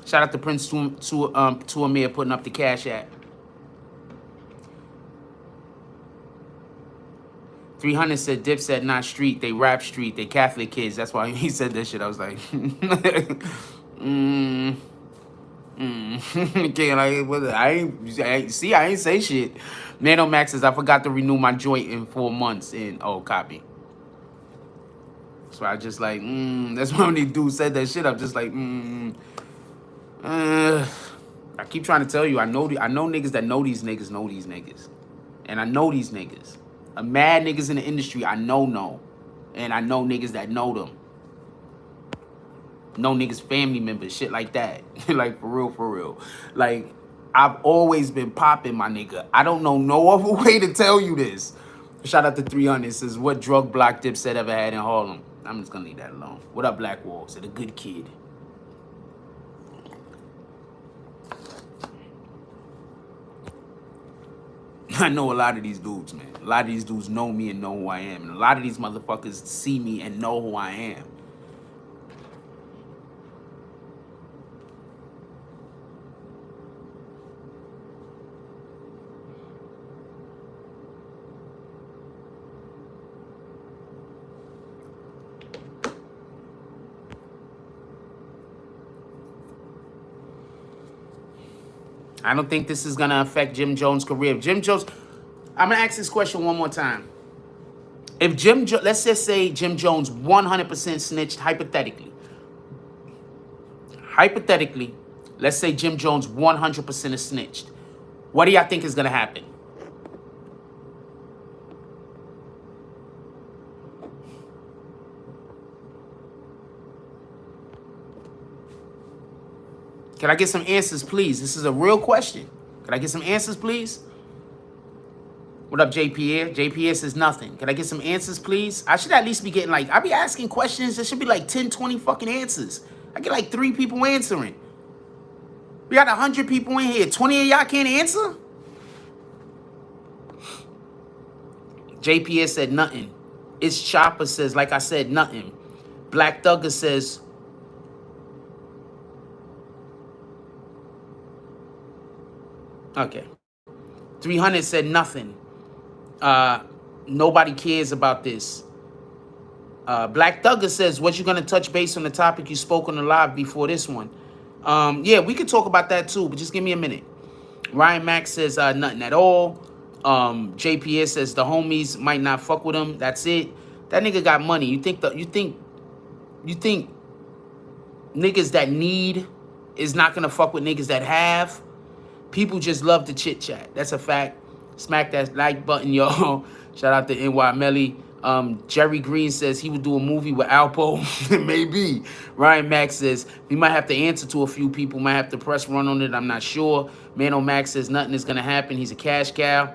Shout out to Prince to Amir putting up the cash app. 300 said Dipset not street, they rap street, they Catholic kids. That's why he said that shit. I was like, okay, I ain't say shit. Nano Max says I forgot to renew my joint in 4 months. And copy. So I just like, that's why when the dude said that shit, I'm just like, I keep trying to tell you, I know niggas that know these niggas, and I know these niggas. A mad niggas in the industry, I know, and I know niggas that know them. Know niggas family members, shit like that. Like for real. Like I've always been popping, my nigga. I don't know no other way to tell you this. Shout out to 300 says, what drug block Dipset ever had in Harlem? I'm just gonna leave that alone. What up, Blackwall? Said a good kid. I know a lot of these dudes, man. A lot of these dudes know me and know who I am. And a lot of these motherfuckers see me and know who I am. I don't think this is going to affect Jim Jones' career. If Jim Jones, I'm going to ask this question one more time. If let's just say Jim Jones 100% snitched, hypothetically. Let's say Jim Jones 100% is snitched. What do y'all think is going to happen? Can I get some answers, please? This is a real question. Can I get some answers, please? What up, JPA? JPA says nothing. Can I get some answers, please? I should at least be getting I be asking questions. There should be like 10, 20 fucking answers. I get like 3 people answering. We got 100 people in here. 20 of y'all can't answer? JPA said nothing. It's Chopper says, like I said, nothing. Black Thugger says, okay. 300 said nothing. Nobody cares about this. Black Thugger says, what you going to touch base on the topic you spoke on the live before this one? Yeah, we could talk about that too, but just give me a minute. Ryan Max says, nothing at all. JPS says the homies might not fuck with him. That's it. That nigga got money. You think niggas that need is not going to fuck with niggas that have? People just love to chit chat. That's a fact. Smack that like button, y'all. Shout out to NY Melly. Jerry Green says he would do a movie with Alpo. Maybe. Ryan Max says we might have to answer to a few people. Might have to press run on it. I'm not sure. Mano Max says nothing is going to happen. He's a cash cow.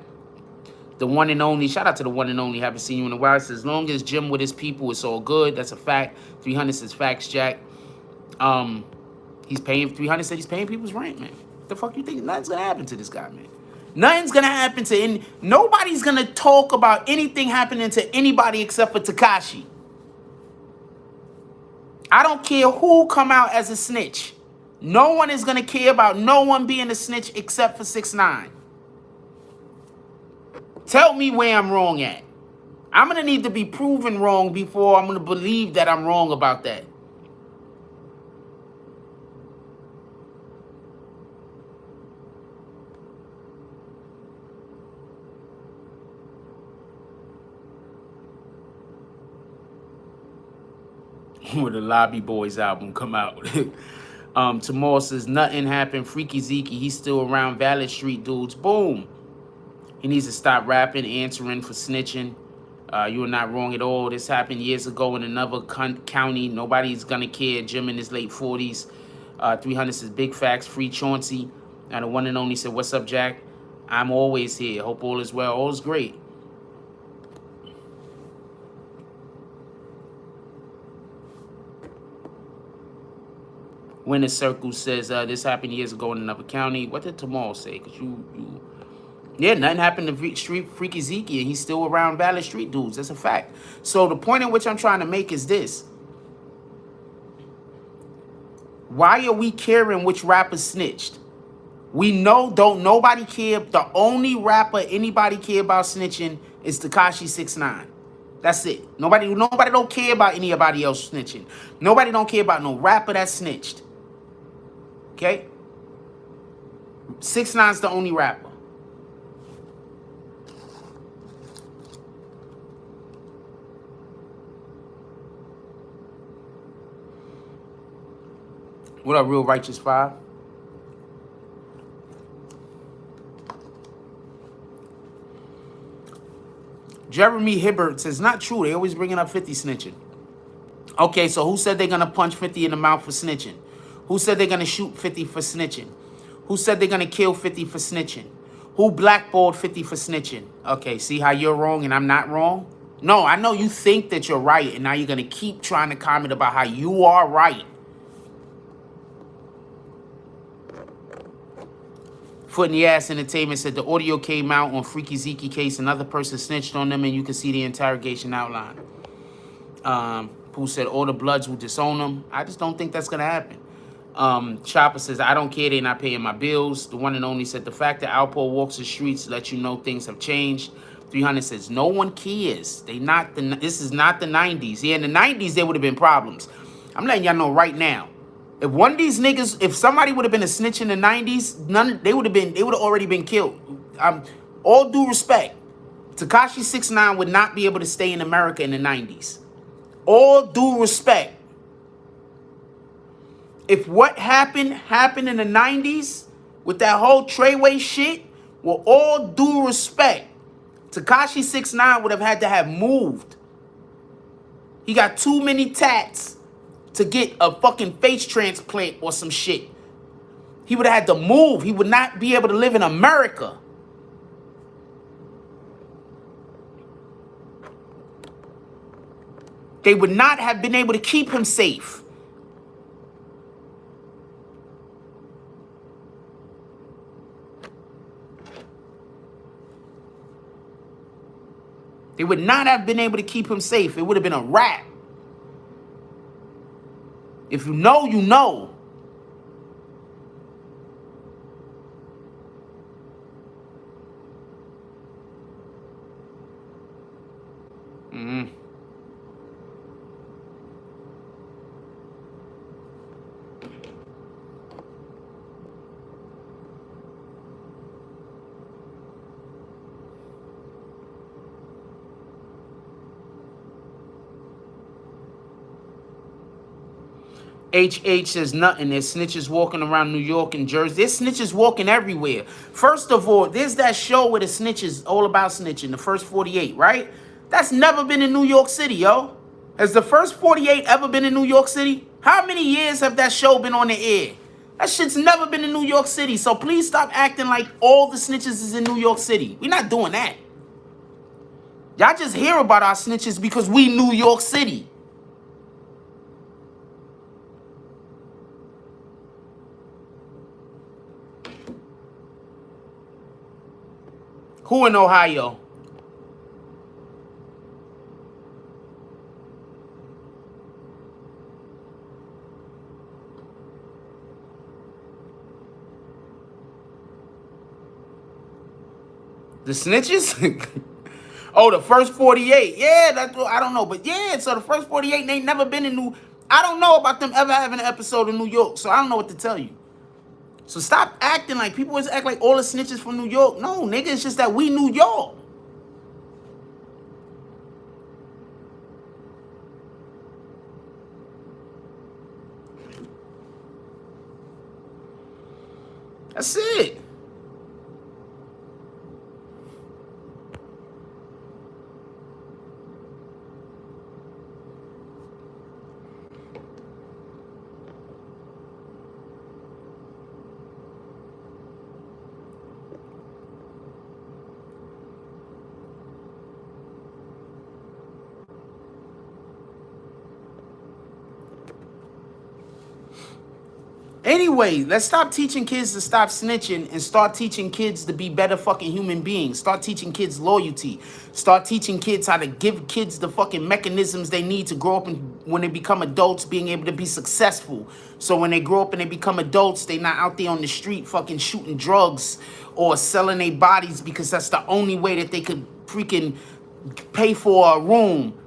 The one and only. Shout out to the one and only. Haven't seen you in a while. Says as long as Jim with his people, it's all good. That's a fact. 300 says facts, Jack. He's paying. 300 said he's paying people's rent, man. The fuck you think? Nothing's gonna happen to this guy, man. Nothing's gonna happen to nobody's gonna talk about anything happening to anybody except for Tekashi. I don't care who come out as a snitch. No one is going to care about no one being a snitch except for 6ix9ine. Tell me where I'm wrong at. I'm going to need to be proven wrong before I'm going to believe that I'm wrong about that. When the Lobby Boys album come out. Tomorrow says, nothing happened. Freaky Zeke, he's still around. Valid Street dudes. Boom. He needs to stop rapping, answering for snitching. You are not wrong at all. This happened years ago in another county. Nobody's going to care. Jim in his late 40s. 300 says, big facts. Free Chauncey. And the one and only said, what's up, Jack? I'm always here. Hope all is well. All is great. Winner Circle says, this happened years ago in another county. What did Tomorrow say? Because yeah, nothing happened to Freaky Zeke, and he's still around Valley Street dudes. That's a fact. So the point in which I'm trying to make is this. Why are we caring which rapper snitched? We know don't nobody care. The only rapper anybody care about snitching is Tekashi 6ix9ine. That's it. Nobody don't care about anybody else snitching. Nobody don't care about no rapper that snitched. Okay? 6ix9ine's the only rapper. What up, Real Righteous 5? Jeremy Hibbert says, not true. They always bringing up 50 snitching. Okay, so who said they're going to punch 50 in the mouth for snitching? Who said they're going to shoot 50 for snitching? Who said they're going to kill 50 for snitching? Who blackballed 50 for snitching? Okay, see how you're wrong and I'm not wrong? No, I know you think that you're right, and now you're going to keep trying to comment about how you are right. Foot in the Ass Entertainment said the audio came out on Freaky Zeke case. Another person snitched on them, and you can see the interrogation outline. Who said all the Bloods will disown them. I just don't think that's going to happen. Chopper says, I don't care. They're not paying my bills. The one and only said, the fact that Alpo walks the streets let you know things have changed. 300 says, no one cares. This is not the 90s. Yeah, in the 90s, there would have been problems. I'm letting y'all know right now. If one of these niggas, if somebody would have been a snitch in the 90s, they would have already been killed. All due respect, Tekashi 6ix9ine would not be able to stay in America in the 90s. All due respect. If what happened in the 90s with that whole Treyway shit, with all due respect, Tekashi 6ix9ine would have had to have moved. He got too many tats to get a fucking face transplant or some shit. He would have had to move. He would not be able to live in America. They would not have been able to keep him safe. They would not have been able to keep him safe. It would have been a wrap. If you know, you know. HH says nothing. There's snitches walking around New York and Jersey. There's snitches walking everywhere. First of all, there's that show where the snitches all about snitching, the first 48, right? That's never been in New York City, yo. Has the first 48 ever been in New York City? How many years have that show been on the air? That shit's never been in New York City. So please stop acting like all the snitches is in New York City. We're not doing that. Y'all just hear about our snitches because we New York City. Who in Ohio? The snitches? Oh, the first 48. Yeah, that's what, I don't know. But yeah, so the first 48, they ain't never been in New... I don't know about them ever having an episode in New York, so I don't know what to tell you. So stop acting like... People always act like all the snitches from New York. No, nigga, it's just that we New York. That's it. Anyway, let's stop teaching kids to stop snitching and start teaching kids to be better fucking human beings. Start teaching kids loyalty. Start teaching kids how to give kids the fucking mechanisms they need to grow up and when they become adults, being able to be successful. So when they grow up and they become adults, they not out there on the street fucking shooting drugs or selling their bodies because that's the only way that they could freaking pay for a room.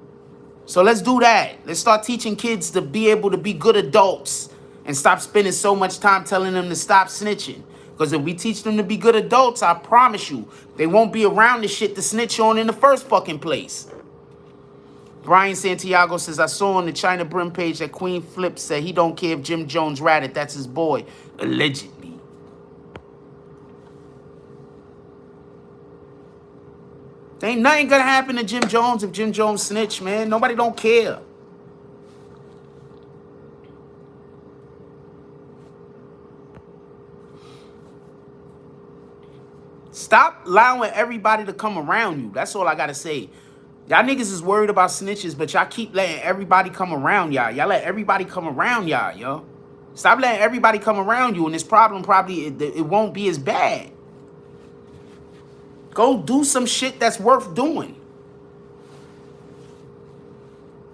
So let's do that. Let's start teaching kids to be able to be good adults and stop spending so much time telling them to stop snitching. Because if we teach them to be good adults, I promise you, they won't be around the shit to snitch on in the first fucking place. Brian Santiago says, I saw on the China Brim page that Queen Flip said he don't care if Jim Jones ratted. That's his boy. Allegedly. There ain't nothing gonna happen to Jim Jones if Jim Jones snitch, man. Nobody don't care. Stop allowing everybody to come around you. That's all I gotta say. Y'all niggas is worried about snitches, but y'all keep letting everybody come around y'all. Y'all let everybody come around y'all, yo. Stop letting everybody come around you, and this problem probably, it won't be as bad. Go do some shit that's worth doing.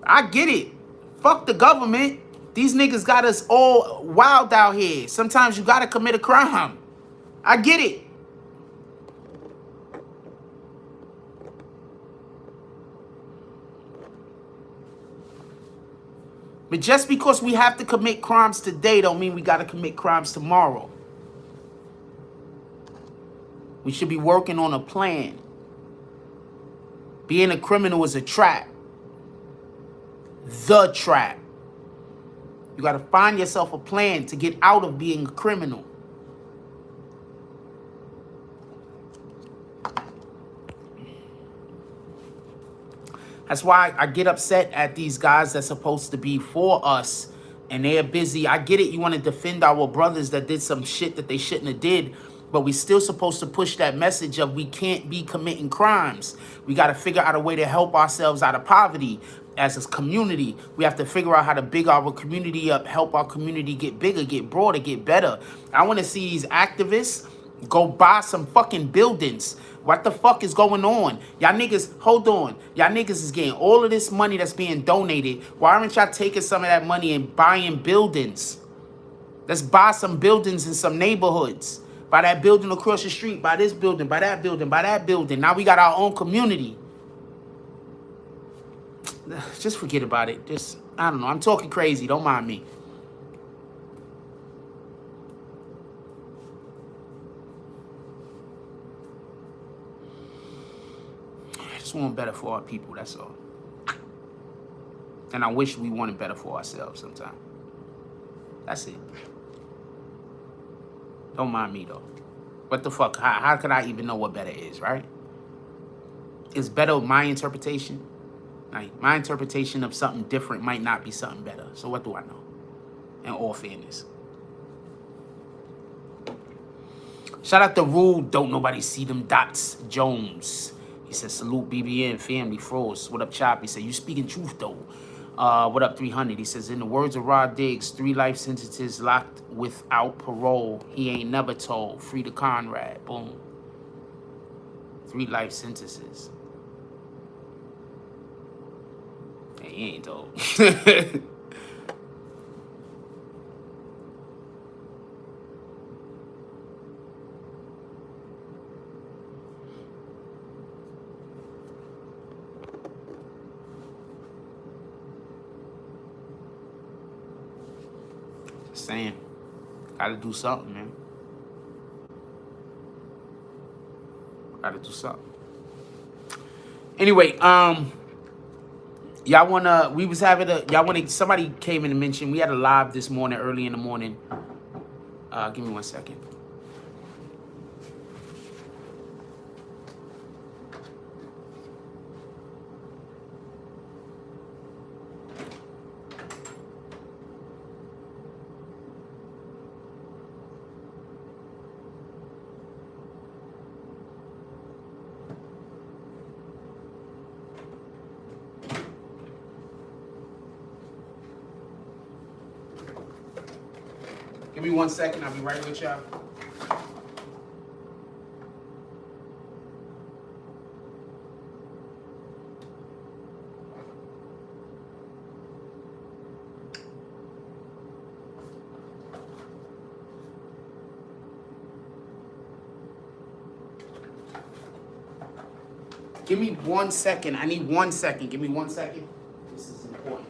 I get it. Fuck the government. These niggas got us all wild out here. Sometimes you gotta commit a crime. I get it. But just because we have to commit crimes today don't mean we got to commit crimes tomorrow. We should be working on a plan. Being a criminal is a trap. The trap. You got to find yourself a plan to get out of being a criminal. That's why I get upset at these guys that's supposed to be for us and they're busy. I get it. You want to defend our brothers that did some shit that they shouldn't have did, but we still supposed to push that message of we can't be committing crimes. We got to figure out a way to help ourselves out of poverty as a community. We have to figure out how to big our community up, help our community get bigger, get broader, get better. I want to see these activists go buy some fucking buildings. What the fuck is going on? Y'all niggas, hold on. Y'all niggas is getting all of this money that's being donated. Why aren't y'all taking some of that money and buying buildings? Let's buy some buildings in some neighborhoods. Buy that building across the street. Buy this building. Buy that building. Buy that building. Now we got our own community. Just forget about it. Just, I don't know. I'm talking crazy. Don't mind me. I just want better for our people, that's all. And I wish we wanted better for ourselves sometimes. That's it. Don't mind me, though. What the fuck? How could I even know what better is, right? Is better my interpretation? Like, my interpretation of something different might not be something better. So what do I know? In all fairness. Shout out to Rule. Don't nobody see them dots. Jones. He said, salute BBN, family, froze. What up, Chop? He said, you speaking truth, though. What up, 300? He says, in the words of Rod Diggs, 3 life sentences locked without parole. He ain't never told. Free to Conrad. Boom. 3 life sentences. Hey, he ain't told. Saying, gotta do something, man. Gotta do something. Anyway, y'all wanna? We was having a. Y'all wanna? Somebody came in and mentioned we had a live this morning, early in the morning. Give me 1 second. Give me 1 second. I'll be right with y'all. Give me 1 second. I need 1 second. Give me 1 second. This is important.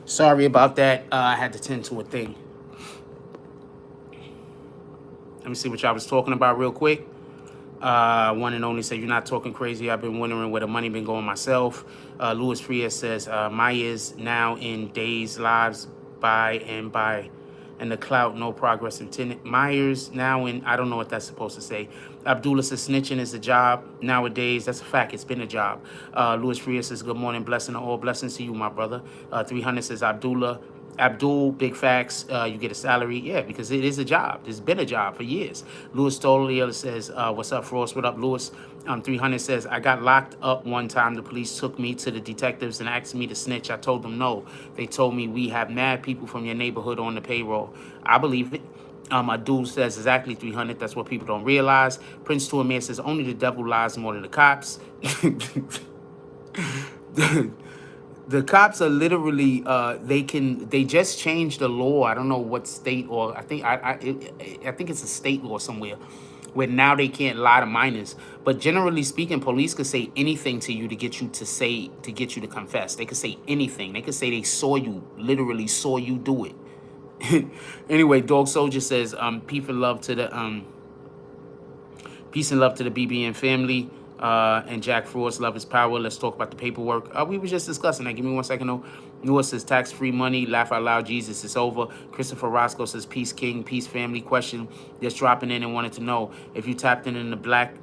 Sorry about that. I had to tend to a thing. Let me see what y'all was talking about real quick. One and only said, you're not talking crazy. I've been wondering where the money been going myself. Louis Frias says, Maya's now in days, lives by and the clout, no progress intended. Myers now in, I don't know what that's supposed to say. Abdullah says, snitching is a job nowadays. That's a fact. It's been a job. Louis Frias says, good morning. Blessing to all. Blessings to you, my brother. 300 says, Abdul, big facts, you get a salary. Yeah, because it is a job. It's been a job for years. Louis Stolier says, what's up, Frost? What up, Louis? 300 says, I got locked up one time. The police took me to the detectives and asked me to snitch. I told them no. They told me we have mad people from your neighborhood on the payroll. I believe it. Abdul says exactly 300. That's what people don't realize. Prince Tuamir says, only the devil lies more than the cops. The cops are literally, they just changed the law. I don't know what state, or I think it's a state law somewhere where now they can't lie to minors. But generally speaking, police could say anything to you to get you to confess. They could say anything. They could say they saw you, literally saw you do it. Anyway, Dog Soldier says, peace and love to the BBN family. And Jack Frost, love is power. Let's talk about the paperwork. We were just discussing that. Give me 1 second, though. Noah says, tax-free money. Laugh out loud. Jesus, it's over. Christopher Roscoe says, peace, king. Peace, family. Question, just dropping in and wanted to know if you tapped in the black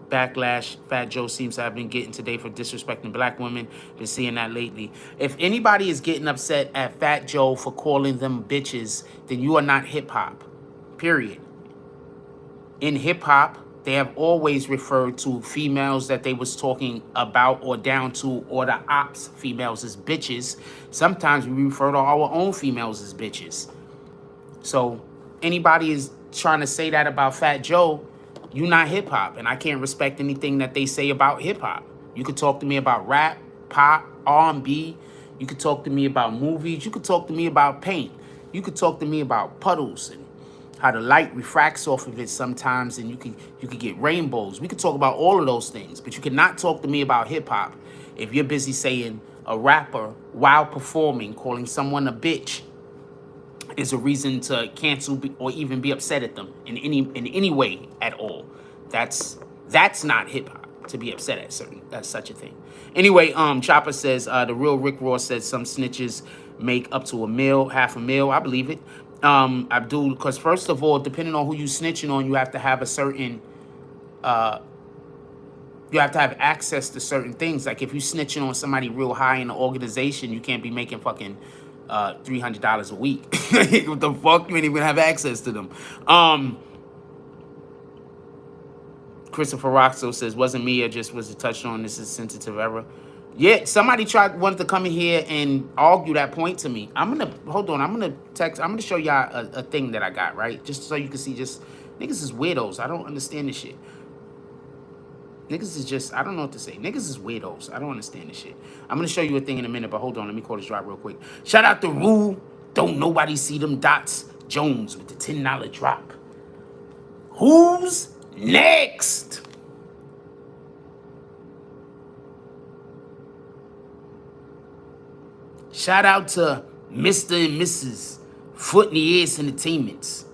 backlash Fat Joe seems to have been getting today for disrespecting black women. Been seeing that lately. If anybody is getting upset at Fat Joe for calling them bitches, then you are not hip-hop. Period. In hip-hop, they have always referred to females that they was talking about or down to, or the ops females as bitches. Sometimes we refer to our own females as bitches. So anybody is trying to say that about Fat Joe, you not hip hop, and I can't respect anything that they say about hip hop. You could talk to me about rap, pop, R&B. You could talk to me about movies. You could talk to me about paint. You could talk to me about puddles and how the light refracts off of it sometimes, and you could get rainbows. We could talk about all of those things, but you cannot talk to me about hip hop if you're busy saying a rapper while performing, calling someone a bitch is a reason to cancel or even be upset at them in any way at all. That's not hip hop to be upset at such a thing. Anyway, Chopper says the real Rick Ross said some snitches make up to half a mil. I believe it. Abdul, because first of all, depending on who you snitching on, you have to have a certain you have to have access to certain things. Like if you snitching on somebody real high in the organization, you can't be making fucking $300 a week. What the fuck? You ain't even have access to them. Christopher Roxo says, wasn't me, I just was touched on, this is sensitive era. Yeah, somebody wanted to come in here and argue that point to me. I'm gonna show y'all a thing that I got, right? Just so you can see, just niggas is weirdos. I don't understand this shit. Niggas is just, I don't know what to say. Niggas is weirdos. I don't understand this shit. I'm gonna show you a thing in a minute, but hold on, let me call this drop real quick. Shout out to Rule. Don't nobody see them dots. Jones with the $10 drop. Who's next? Shout out to Mr. and Mrs. Foot in the Ass Entertainments.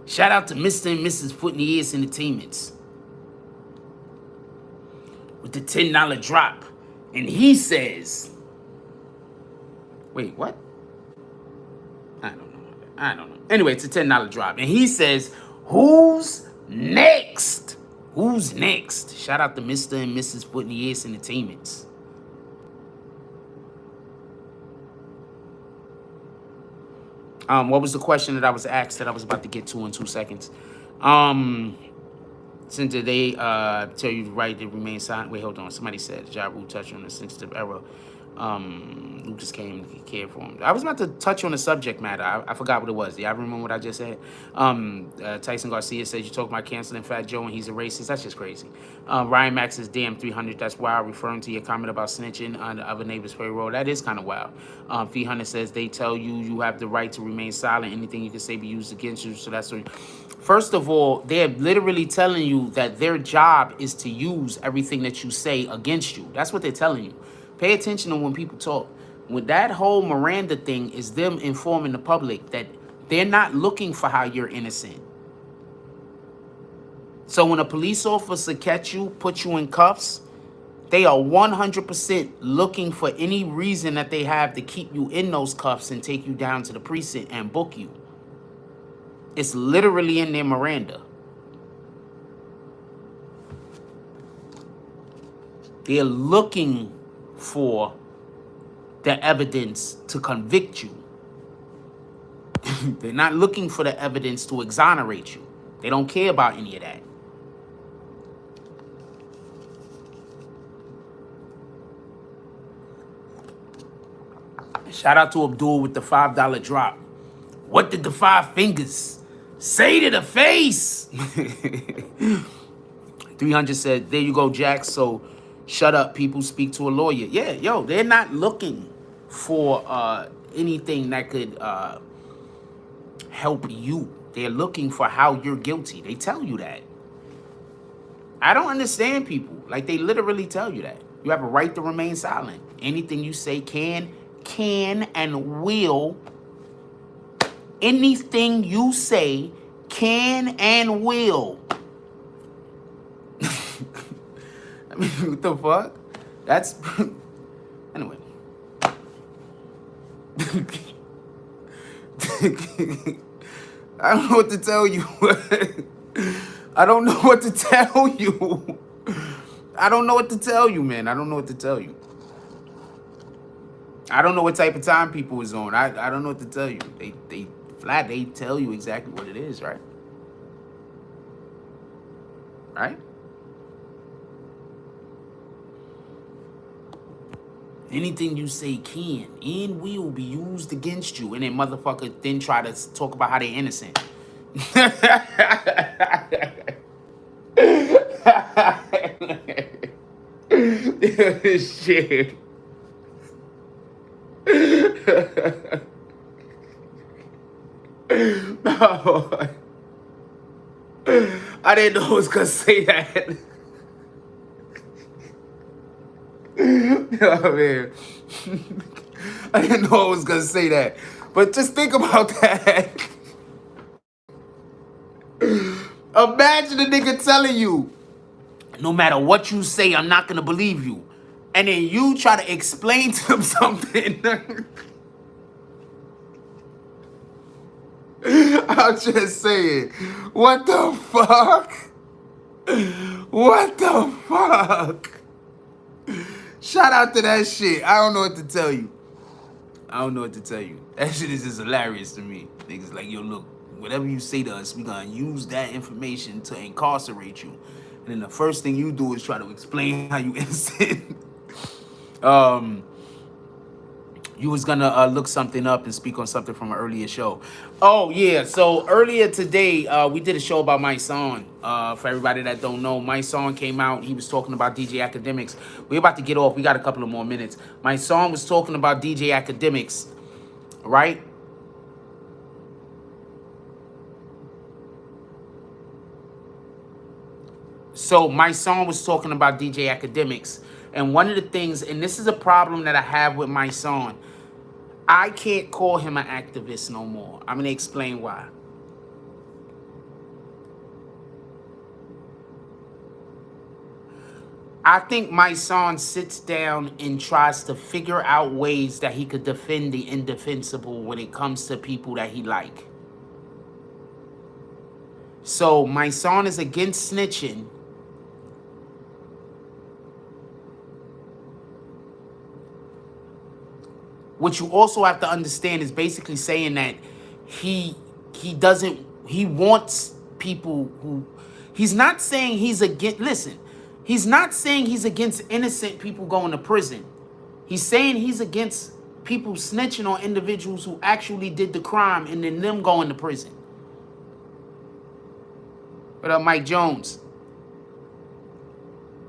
Shout out to Mr. and Mrs. Foot in the Ass Entertainments with the $10 drop. And he says, wait, what? I don't know. Anyway, it's a $10 drop. And he says, who's next? Who's next? Shout out to Mr. and Mrs. Foot in the Ass Entertainments. What was the question that I was asked that I was about to get to in 2 seconds? Since they tell you the right to remain silent. Wait, hold on. Somebody said Ja Rule touched on the sensitive era. Lucas came to care for him. I was about to touch on the subject matter. I forgot what it was. Y'all remember what I just said? Tyson Garcia says you talk about canceling Fat Joe and he's a racist. That's just crazy. Ryan Max says, damn, 300. That's wild. Referring to your comment about snitching on the other neighbor's payroll. That is kind of wild. Fee Hunter says they tell you you have the right to remain silent. Anything you can say be used against you. So that's what. First of all, they're literally telling you that their job is to use everything that you say against you. That's what they're telling you. Pay attention to when people talk. With that whole Miranda thing is them informing the public that they're not looking for how you're innocent. So when a police officer catch you, put you in cuffs, they are 100% looking for any reason that they have to keep you in those cuffs and take you down to the precinct and book you. It's literally in their Miranda. They're looking for the evidence to convict you. They're not looking for the evidence to exonerate you. They don't care about any of that. Shout out to Abdul with the $5 drop. What did the 5 fingers say to the face? 300 said, there you go, Jack. So shut up, people, speak to a lawyer. Yeah, yo, they're not looking for anything that could help you. They're looking for how you're guilty. They tell you that. I don't understand people. Like, they literally tell you that. You have a right to remain silent. Anything you say can and will. Anything you say can and will. I mean, what the fuck? That's... Anyway. I don't know what to tell you. I don't know what to tell you. I don't know what to tell you, man. I don't know what to tell you. I don't know what type of time people is on. I don't know what to tell you. They tell you exactly what it is, right? Right? Anything you say can and will be used against you. And then motherfucker then try to talk about how they're innocent. Shit. No. I didn't know I was gonna say that. Oh, man. I didn't know I was gonna say that. But just think about that. Imagine a nigga telling you, no matter what you say, I'm not gonna believe you. And then you try to explain to them something. I'm just saying, what the fuck? What the fuck? Shout out to that shit. I don't know what to tell you. I don't know what to tell you. That shit is just hilarious to me. Niggas like, yo, look, whatever you say to us, we gonna use that information to incarcerate you. And then the first thing you do is try to explain how you innocent. You was gonna look something up and speak on something from an earlier show. Oh yeah, so earlier today we did a show about my son. For everybody that don't know, my son came out. He was talking about DJ Academics. We're about to get off. We got a couple of more minutes. My son was talking about DJ Academics, right? So my son was talking about DJ Academics, and one of the things, and this is a problem that I have with my son, I can't call him an activist no more. I'm gonna explain why. I think my son sits down and tries to figure out ways that he could defend the indefensible when it comes to people that he like. So my son is against snitching. What you also have to understand is basically saying that he wants people who, he's not saying he's against, listen, he's not saying he's against innocent people going to prison. He's saying he's against people snitching on individuals who actually did the crime and then them going to prison. What up, Mike Jones?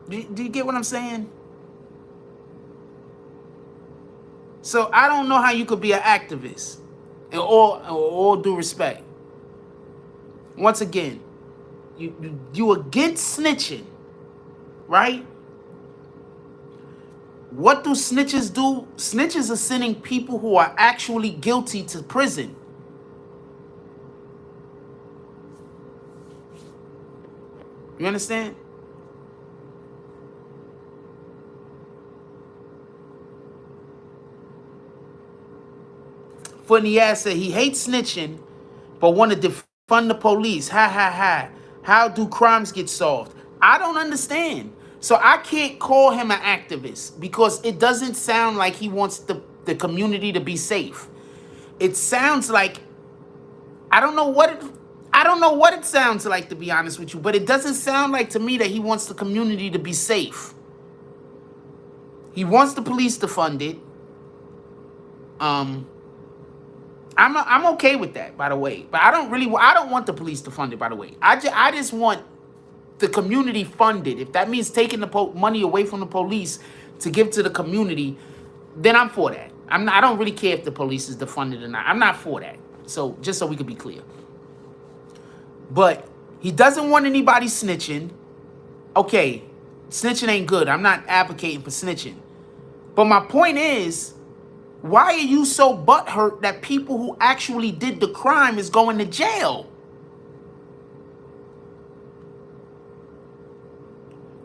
Do you get what I'm saying? So I don't know how you could be an activist, in all due respect. Once again, you against snitching, right? What do snitches do? Snitches are sending people who are actually guilty to prison. You understand? Funny ass said he hates snitching, but want to defund the police. Ha ha ha. How do crimes get solved? I don't understand. So I can't call him an activist because it doesn't sound like he wants the community to be safe. It sounds like, I don't know what it sounds like, to be honest with you, but it doesn't sound like to me that he wants the community to be safe. He wants the police to fund it. I'm okay with that, by the way. But I don't want the police to fund it, by the way. I just want the community funded. If that means taking the money away from the police to give to the community, then I'm for that. I don't really care if the police is defunded or not. I'm not for that. So just so we could be clear. But he doesn't want anybody snitching. Okay, snitching ain't good. I'm not advocating for snitching. But my point is, why are you so butthurt that people who actually did the crime is going to jail?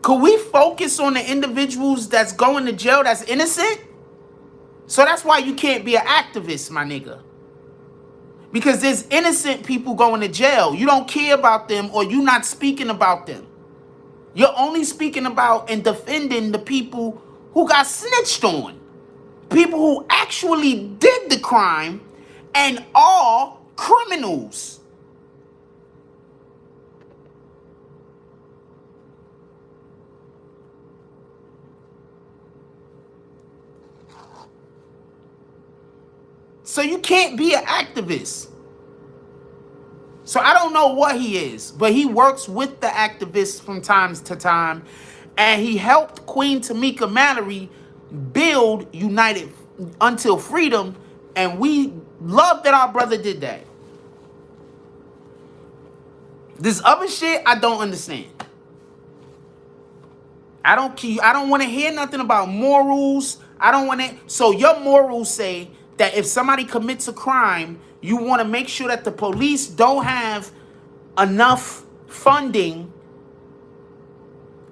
Could we focus on the individuals that's going to jail that's innocent? So that's why you can't be an activist, my nigga. Because there's innocent people going to jail. You don't care about them, or you're not speaking about them. You're only speaking about and defending the people who got snitched on. People who actually did the crime and are criminals. So you can't be an activist. So I don't know what he is, but he works with the activists from time to time, and he helped Queen Tamika Mallory build United Until Freedom, and we love that our brother did that. This other shit, I don't understand. I don't want to hear nothing about morals. I don't want to. So your morals say that if somebody commits a crime, you want to make sure that the police don't have enough funding,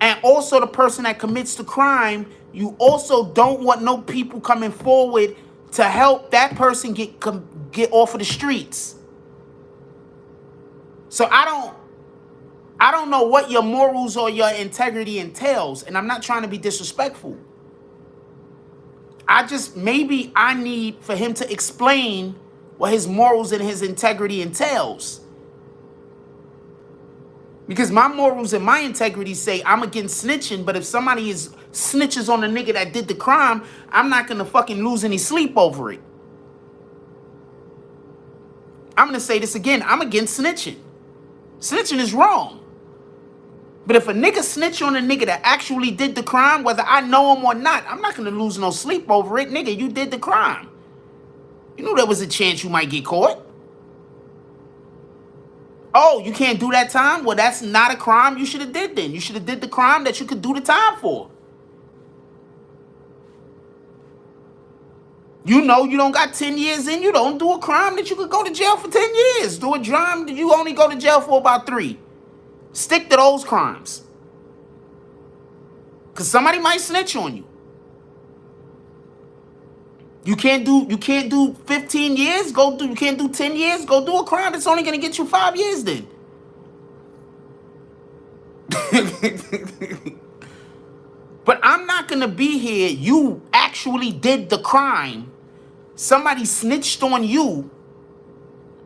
and also the person that commits the crime, you also don't want no people coming forward to help that person get off of the streets. So I don't know what your morals or your integrity entails, and I'm not trying to be disrespectful. Maybe I need for him to explain what his morals and his integrity entails. Because my morals and my integrity say I'm against snitching, but if somebody snitches on the nigga that did the crime, I'm not gonna fucking lose any sleep over it. I'm gonna say this again, I'm against snitching. Snitching is wrong. But if a nigga snitch on a nigga that actually did the crime, whether I know him or not, I'm not gonna lose no sleep over it. Nigga, you did the crime. You knew there was a chance you might get caught. Oh, you can't do that time? Well, that's not a crime you should have did then. You should have did the crime that you could do the time for. You know you don't got 10 years in, you don't do a crime that you could go to jail for 10 years. Do a crime that you only go to jail for about 3. Stick to those crimes. Because somebody might snitch on you. You can't do 15 years, you can't do 10 years, go do a crime that's only gonna get you 5 years then. But I'm not gonna be here. You actually did the crime. Somebody snitched on you,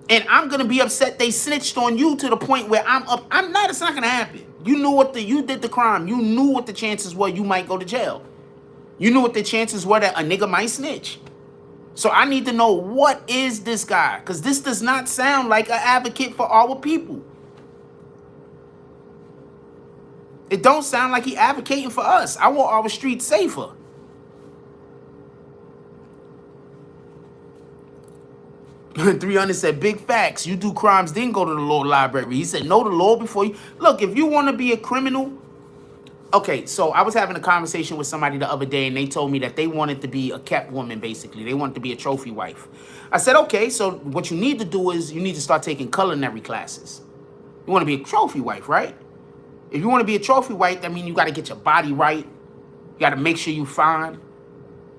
and I'm gonna be upset they snitched on you to the point where I'm not. It's not gonna happen. You did the crime. You knew what the chances were you might go to jail. You knew what the chances were that a nigga might snitch. So I need to know, what is this guy? Because this does not sound like an advocate for our people. It don't sound like he advocating for us. I want our streets safer. $300 said, big facts. You do crimes, then go to the law library. He said, know the law before you. Look, if you want to be a criminal. Okay, so I was having a conversation with somebody the other day, and they told me that they wanted to be a kept woman, basically. They wanted to be a trophy wife. I said, okay, so what you need to do is you need to start taking culinary classes. You want to be a trophy wife, right? If you want to be a trophy wife, that means you got to get your body right. You got to make sure you fine.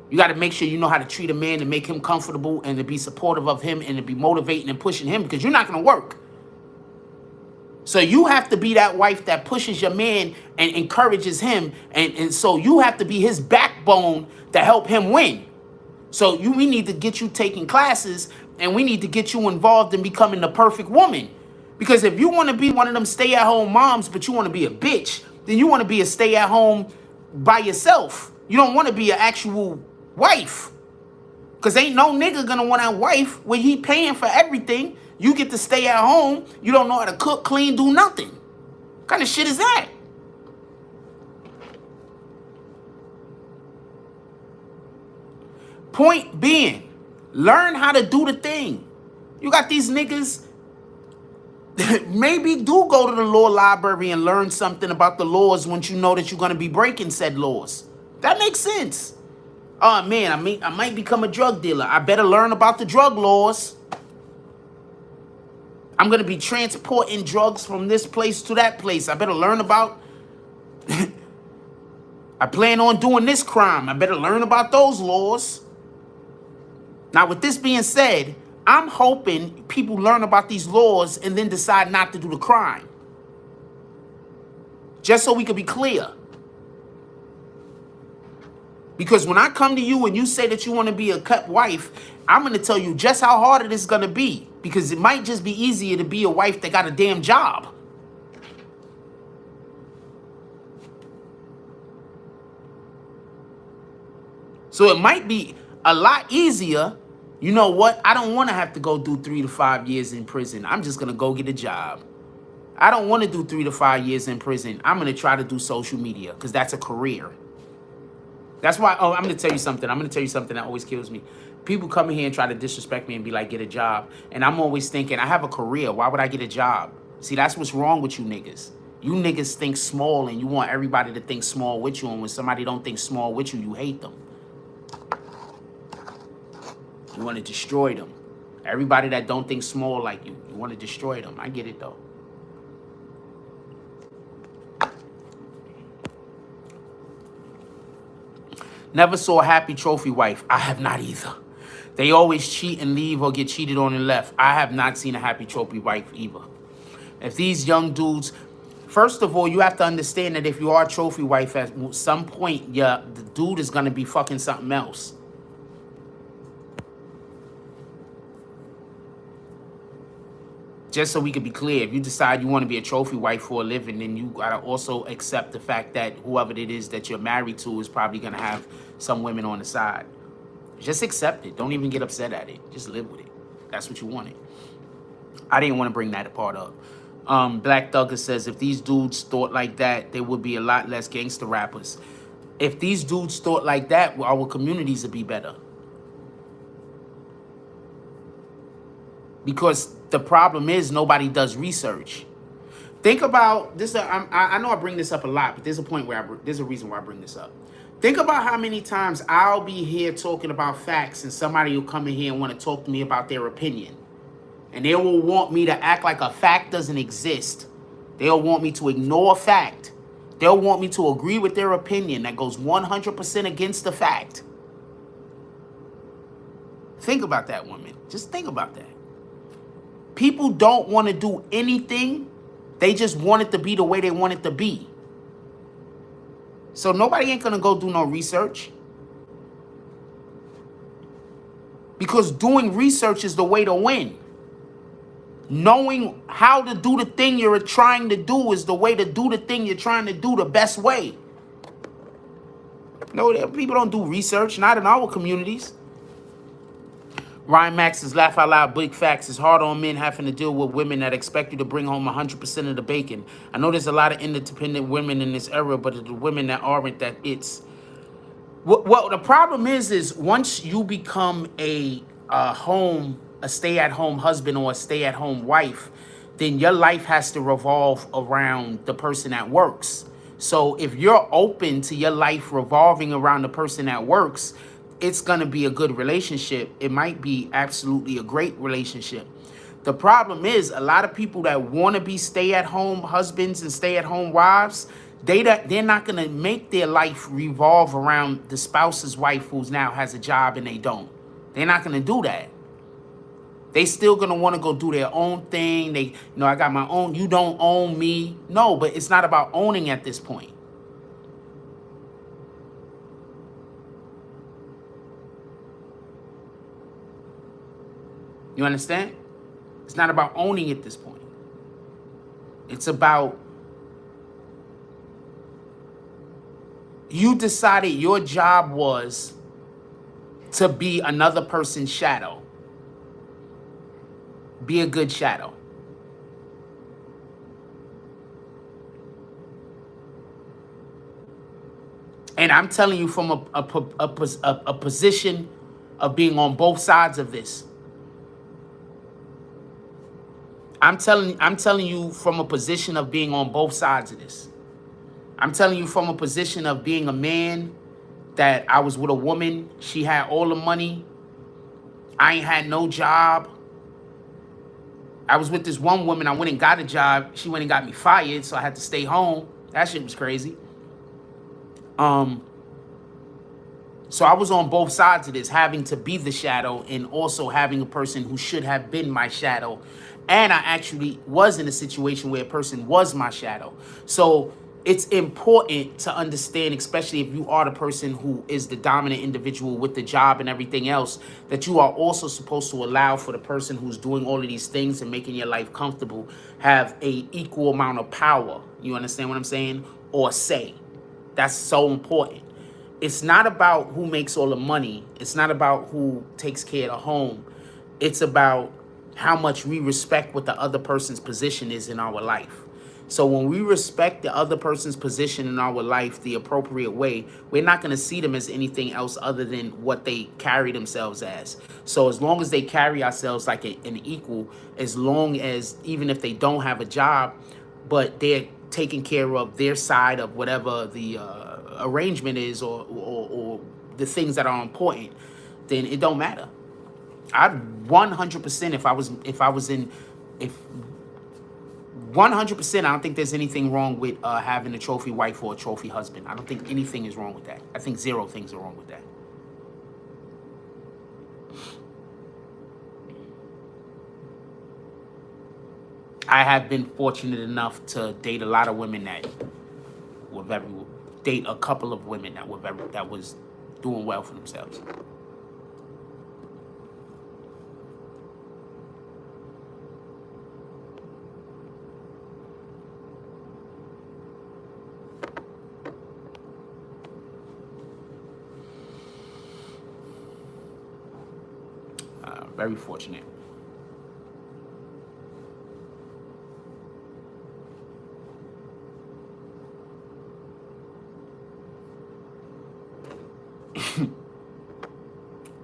You got to make sure you know how to treat a man to make him comfortable and to be supportive of him and to be motivating and pushing him, because you're not going to work. So you have to be that wife that pushes your man and encourages him. And so you have to be his backbone to help him win. So we need to get you taking classes, and we need to get you involved in becoming the perfect woman. Because if you want to be one of them stay-at-home moms, but you want to be a bitch, then you want to be a stay-at-home by yourself. You don't want to be an actual wife. Because ain't no nigga going to want a wife when he paying for everything. You get to stay at home. You don't know how to cook, clean, do nothing. What kind of shit is that? Point being, learn how to do the thing. You got these niggas that maybe do go to the law library and learn something about the laws once you know that you're going to be breaking said laws. That makes sense. Oh, man, I might become a drug dealer. I better learn about the drug laws. I'm going to be transporting drugs from this place to that place. I better learn about... I plan on doing this crime. I better learn about those laws. Now, with this being said, I'm hoping people learn about these laws and then decide not to do the crime. Just so we can be clear. Because when I come to you and you say that you want to be a kept wife, I'm going to tell you just how hard it is going to be. Because it might just be easier to be a wife that got a damn job. So it might be a lot easier. You know what? I don't want to have to go do 3 to 5 years in prison. I'm just going to go get a job. I don't want to do 3 to 5 years in prison. I'm going to try to do social media because that's a career. That's why, I'm going to tell you something. I'm going to tell you something that always kills me. People come in here and try to disrespect me and be like, get a job. And I'm always thinking, I have a career. Why would I get a job? See, that's what's wrong with you niggas. You niggas think small and you want everybody to think small with you. And when somebody don't think small with you, you hate them. You want to destroy them. Everybody that don't think small like you want to destroy them. I get it, though. Never saw a happy trophy wife. I have not either. They always cheat and leave or get cheated on and left. I have not seen a happy trophy wife either. If these young dudes, first of all, you have to understand that if you are a trophy wife, at some point, yeah, the dude is going to be fucking something else. Just so we can be clear, if you decide you want to be a trophy wife for a living, then you got to also accept the fact that whoever it is that you're married to is probably going to have some women on the side. Just accept it. Don't even get upset at it. Just live with it. That's what you wanted. I didn't want to bring that part up. Black Thugger says, if these dudes thought like that, there would be a lot less gangster rappers. If these dudes thought like that, our communities would be better. Because the problem is nobody does research. Think about this. I know I bring this up a lot, but there's a point where there's a reason why I bring this up. Think about how many times I'll be here talking about facts and somebody will come in here and want to talk to me about their opinion. And they will want me to act like a fact doesn't exist. They'll want me to ignore a fact. They'll want me to agree with their opinion that goes 100% against the fact. Think about that, woman. Just think about that. People don't want to do anything. They just want it to be the way they want it to be. So nobody ain't going to go do no research. Because doing research is the way to win. Knowing how to do the thing you're trying to do is the way to do the thing you're trying to do the best way. No, people don't do research, not in our communities. Ryan Max says, laugh out loud, big facts. It's hard on men having to deal with women that expect you to bring home 100% of the bacon. I know there's a lot of independent women in this era, but the women that aren't, that it's... Well, the problem is once you become a stay-at-home husband or a stay-at-home wife, then your life has to revolve around the person that works. So if you're open to your life revolving around the person that works, it's going to be a good relationship. It might be absolutely a great relationship. The problem is a lot of people that want to be stay-at-home husbands and stay-at-home wives, they're not going to make their life revolve around the spouse's wife who's now has a job and they don't. They're not going to do that. They still going to want to go do their own thing. They, I got my own, you don't own me. No, but it's not about owning at this point. You understand? It's not about owning at this point. It's about you decided your job was to be another person's shadow. Be a good shadow. And I'm telling you from a position of being on both sides of this. I'm telling you from a position of being on both sides of this. I'm telling you from a position of being a man that I was with a woman. She had all the money. I ain't had no job. I was with this one woman. I went and got a job. She went and got me fired, so I had to stay home. That shit was crazy. So I was on both sides of this, having to be the shadow and also having a person who should have been my shadow. And I actually was in a situation where a person was my shadow. So it's important to understand, especially if you are the person who is the dominant individual with the job and everything else, that you are also supposed to allow for the person who's doing all of these things and making your life comfortable have a equal amount of power. You understand what I'm saying? Or say. That's so important. It's not about who makes all the money. It's not about who takes care of the home. It's about how much we respect what the other person's position is in our life. So when we respect the other person's position in our life the appropriate way, we're not going to see them as anything else other than what they carry themselves as. So as long as they carry ourselves like an equal, as long as even if they don't have a job, but they're taking care of their side of whatever the arrangement is or the things that are important, then it don't matter. I'd 100% if 100%, I don't think there's anything wrong with having a trophy wife or a trophy husband. I don't think anything is wrong with that. I think zero things are wrong with that. I have been fortunate enough to date a lot of women that were date a couple of women that was doing well for themselves. Very fortunate.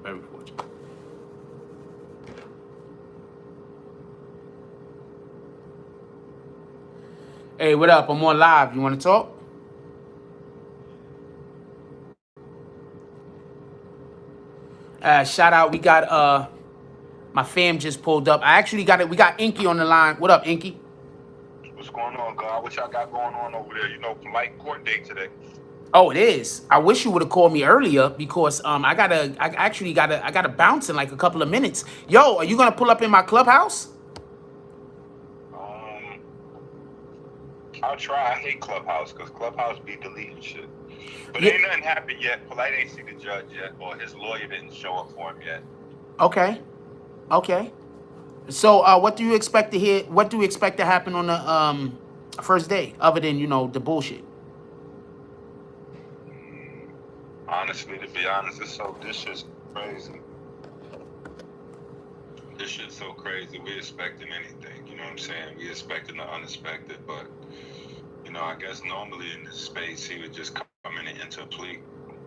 Very fortunate. Hey, what up? I'm on live. You want to talk? Shout out. We got my fam just pulled up. I actually got it. We got Inky on the line. What up, Inky? What's going on, God? What y'all got going on over there? You know, polite court date today. Oh, it is. I wish you would have called me earlier because I gotta bounce in like a couple of minutes. Yo, are you gonna pull up in my clubhouse? I'll try. I hate Clubhouse because Clubhouse be deleting shit. But Yeah. ain't nothing happened yet. Polite ain't see the judge yet, or his lawyer didn't show up for him yet. Okay. Okay. So what do you expect to hear? What do you expect to happen on the first day, other than, you know, the bullshit? Honestly, to be honest, this shit's crazy. This shit's so crazy. We expecting anything, you know what I'm saying? We expecting the unexpected, but you know, I guess normally in this space he would just come in and enter a plea.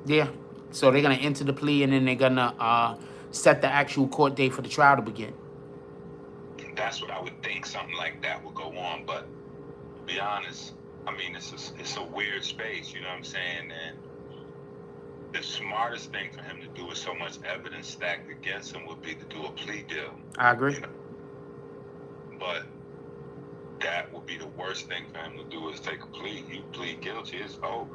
Yeah. So they're gonna enter the plea and then they're gonna set the actual court date for the trial to begin. That's what I would think. Something like that would go on, but to be honest, I mean, it's a weird space, you know what I'm saying? And the smartest thing for him to do with so much evidence stacked against him would be to do a plea deal. I agree. You know? But that would be the worst thing for him to do is take a plea. You plead guilty, it's over.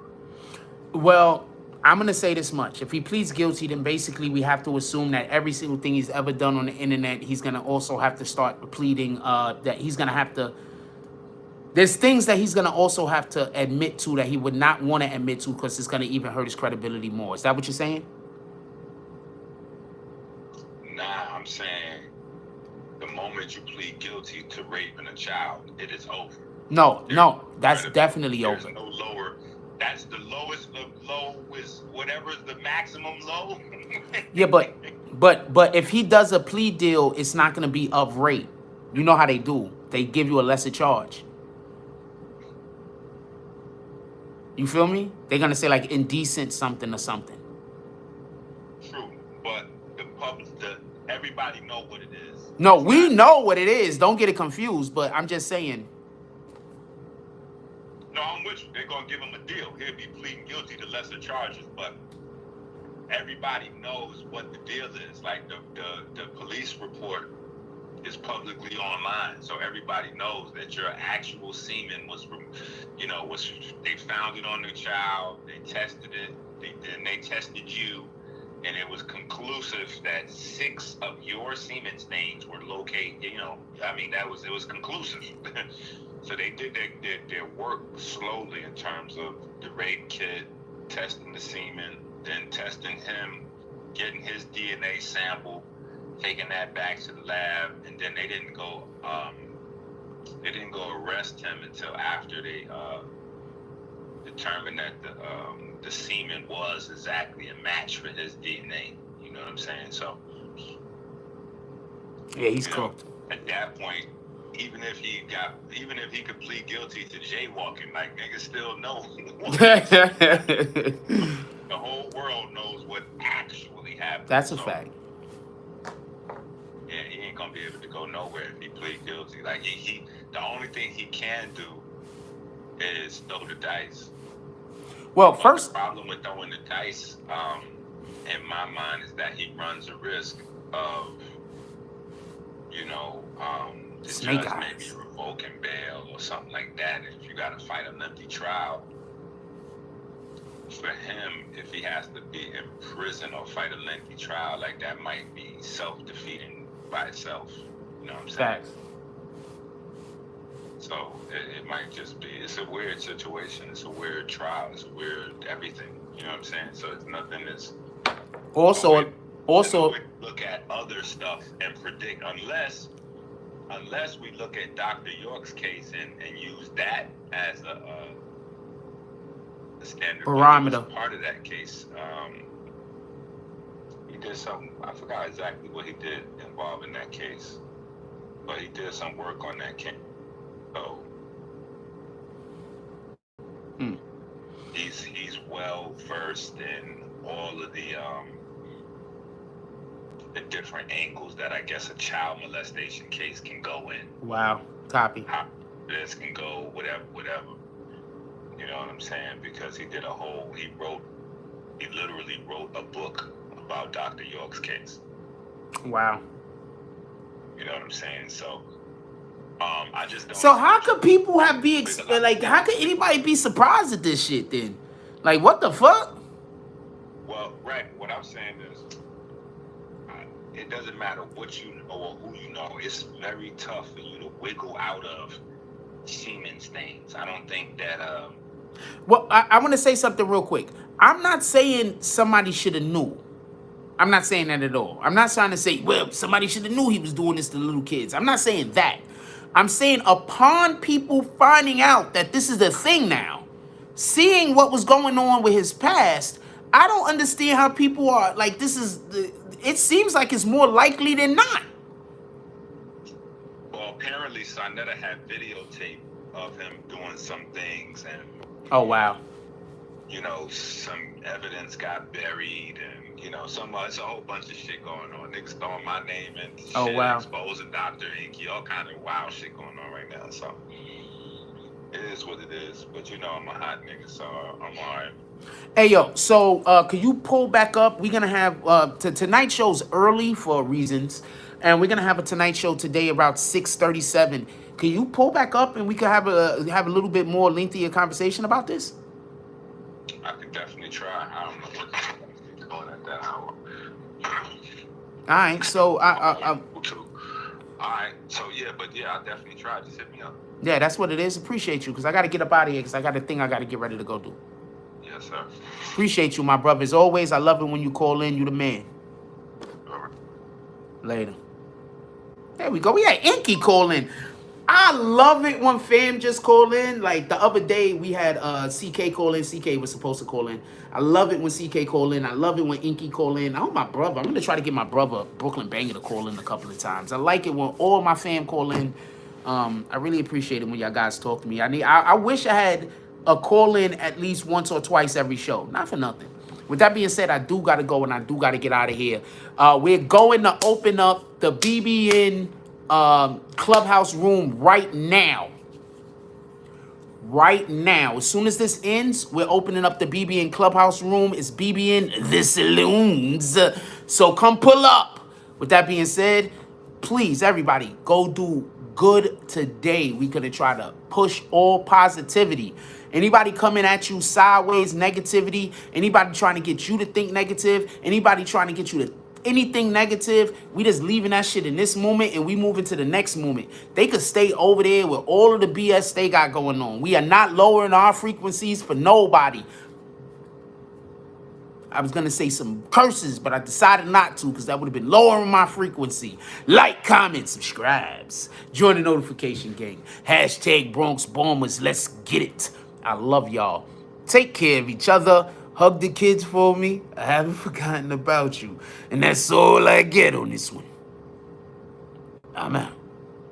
Well, I'm going to say this much. If he pleads guilty, then basically we have to assume that every single thing he's ever done on the internet, he's going to also have to start pleading that he's going to have to... There's things that he's going to also have to admit to that he would not want to admit to because it's going to even hurt his credibility more. Is that what you're saying? Nah, I'm saying the moment you plead guilty to raping a child, it is over. No, that's definitely over. There's no lower. That's the lowest of low is whatever's the maximum low. Yeah, but if he does a plea deal, it's not going to be of rape. You know how they do. They give you a lesser charge. You feel me? They're going to say like indecent something or something. True, but everybody know what it is. No, we know what it is. Don't get it confused, but I'm just saying. No, I'm with you. They're going to give him a deal. He'll be pleading guilty to lesser charges, but everybody knows what the deal is. Like the police report is publicly online, so everybody knows that your actual semen was they found it on the child, they tested it, then they tested you, and it was conclusive that 6 of your semen stains were located. You know, I mean, it was conclusive. So they did their work slowly in terms of the rape kit, testing the semen, then testing him, getting his DNA sample, taking that back to the lab, and then they didn't go arrest him until after they determined that the semen was exactly a match for his DNA. You know what I'm saying? So yeah, he's cooked. At that point, even if he could plead guilty to jaywalking, like niggas still know. The whole world knows what actually happened. That's a fact. Yeah, he ain't gonna be able to go nowhere if he plead guilty. Like he the only thing he can do is throw the dice. Well, but first, the problem with throwing the dice, in my mind, is that he runs a risk of, the Snake judge eyes. maybe revoking bail or something like that. If you got to fight a lengthy trial, for him, if he has to be in prison or fight a lengthy trial, like that might be self-defeating by itself. You know what I'm saying? Facts. So it might just be, it's a weird situation. It's a weird trial. It's a weird everything. You know what I'm saying? So it's nothing that's... Also, look at other stuff and predict, unless we look at Dr. York's case and use that as a standard barometer. Part of that case. He did something, I forgot exactly what he did involving that case, but he did some work on that case. So he's well versed in all of the different angles that I guess a child molestation case can go in. Wow. Copy. How this can go, whatever. You know what I'm saying? Because he literally wrote a book about Dr. York's case. Wow. You know what I'm saying? So I just don't. So how could people how could anybody be surprised at this shit then? Like, what the fuck? Well, right. What I'm saying is, it doesn't matter what you know or who you know. It's very tough for you to wiggle out of semen stains. I don't think that. Well, I want to say something real quick. I'm not saying somebody should have knew. I'm not saying that at all. I'm not trying to say, well, somebody should have knew he was doing this to little kids. I'm not saying that. I'm saying upon people finding out that this is a thing now, seeing what was going on with his past, I don't understand how people are like, it seems like it's more likely than not. Well, apparently Sonetta had videotape of him doing some things, and oh wow, you know, some evidence got buried, and you know, it's a whole bunch of shit going on. Niggas throwing my name and shit, oh wow, exposing Dr. Inky, all kind of wild shit going on right now. So it is what it is. But you know, I'm a hot nigga, so I'm alright. Hey yo, so can you pull back up? We're gonna have tonight's show's early for reasons, and we're gonna have a Tonight Show today about 6:37. Can you pull back up and we can have a little bit more lengthier conversation about this? I could definitely try. I don't know what's going at that hour. All right, so Alright, so yeah, I'll definitely try. Just hit me up. Yeah, that's what it is. Appreciate you, because I got to get up out of here because I got a thing I got to get ready to go do. Yes, sir. Appreciate you, my brother. As always, I love it when you call in. You the man. All right. Later. There we go. We had Inky call in. I love it when fam just call in. Like the other day, we had CK call in. CK was supposed to call in. I love it when CK call in. I love it when Inky call in. Oh, my brother. I'm going to try to get my brother, Brooklyn Banger, to call in a couple of times. I like it when all my fam call in. I really appreciate it when y'all guys talk to me. I wish I had a call in at least once or twice every show. Not for nothing. With that being said, I do got to go and I do got to get out of here. We're going to open up the BBN Clubhouse room right now. Right now. As soon as this ends, we're opening up the BBN Clubhouse room. It's BBN The Saloons. So come pull up. With that being said, please, everybody, go do good today. We're going to try to push all positivity. Anybody coming at you sideways, negativity, anybody trying to get you to think negative, anybody trying to get you to anything negative, we just leaving that shit in this moment and we move into the next moment. They could stay over there with all of the BS they got going on. We are not lowering our frequencies for nobody. I was going to say some curses, but I decided not to because that would have been lowering my frequency. Like, comment, subscribes. Join the notification gang. Hashtag Bronx Bombers. Let's get it. I love y'all. Take care of each other. Hug the kids for me. I haven't forgotten about you. And that's all I get on this one. I'm out.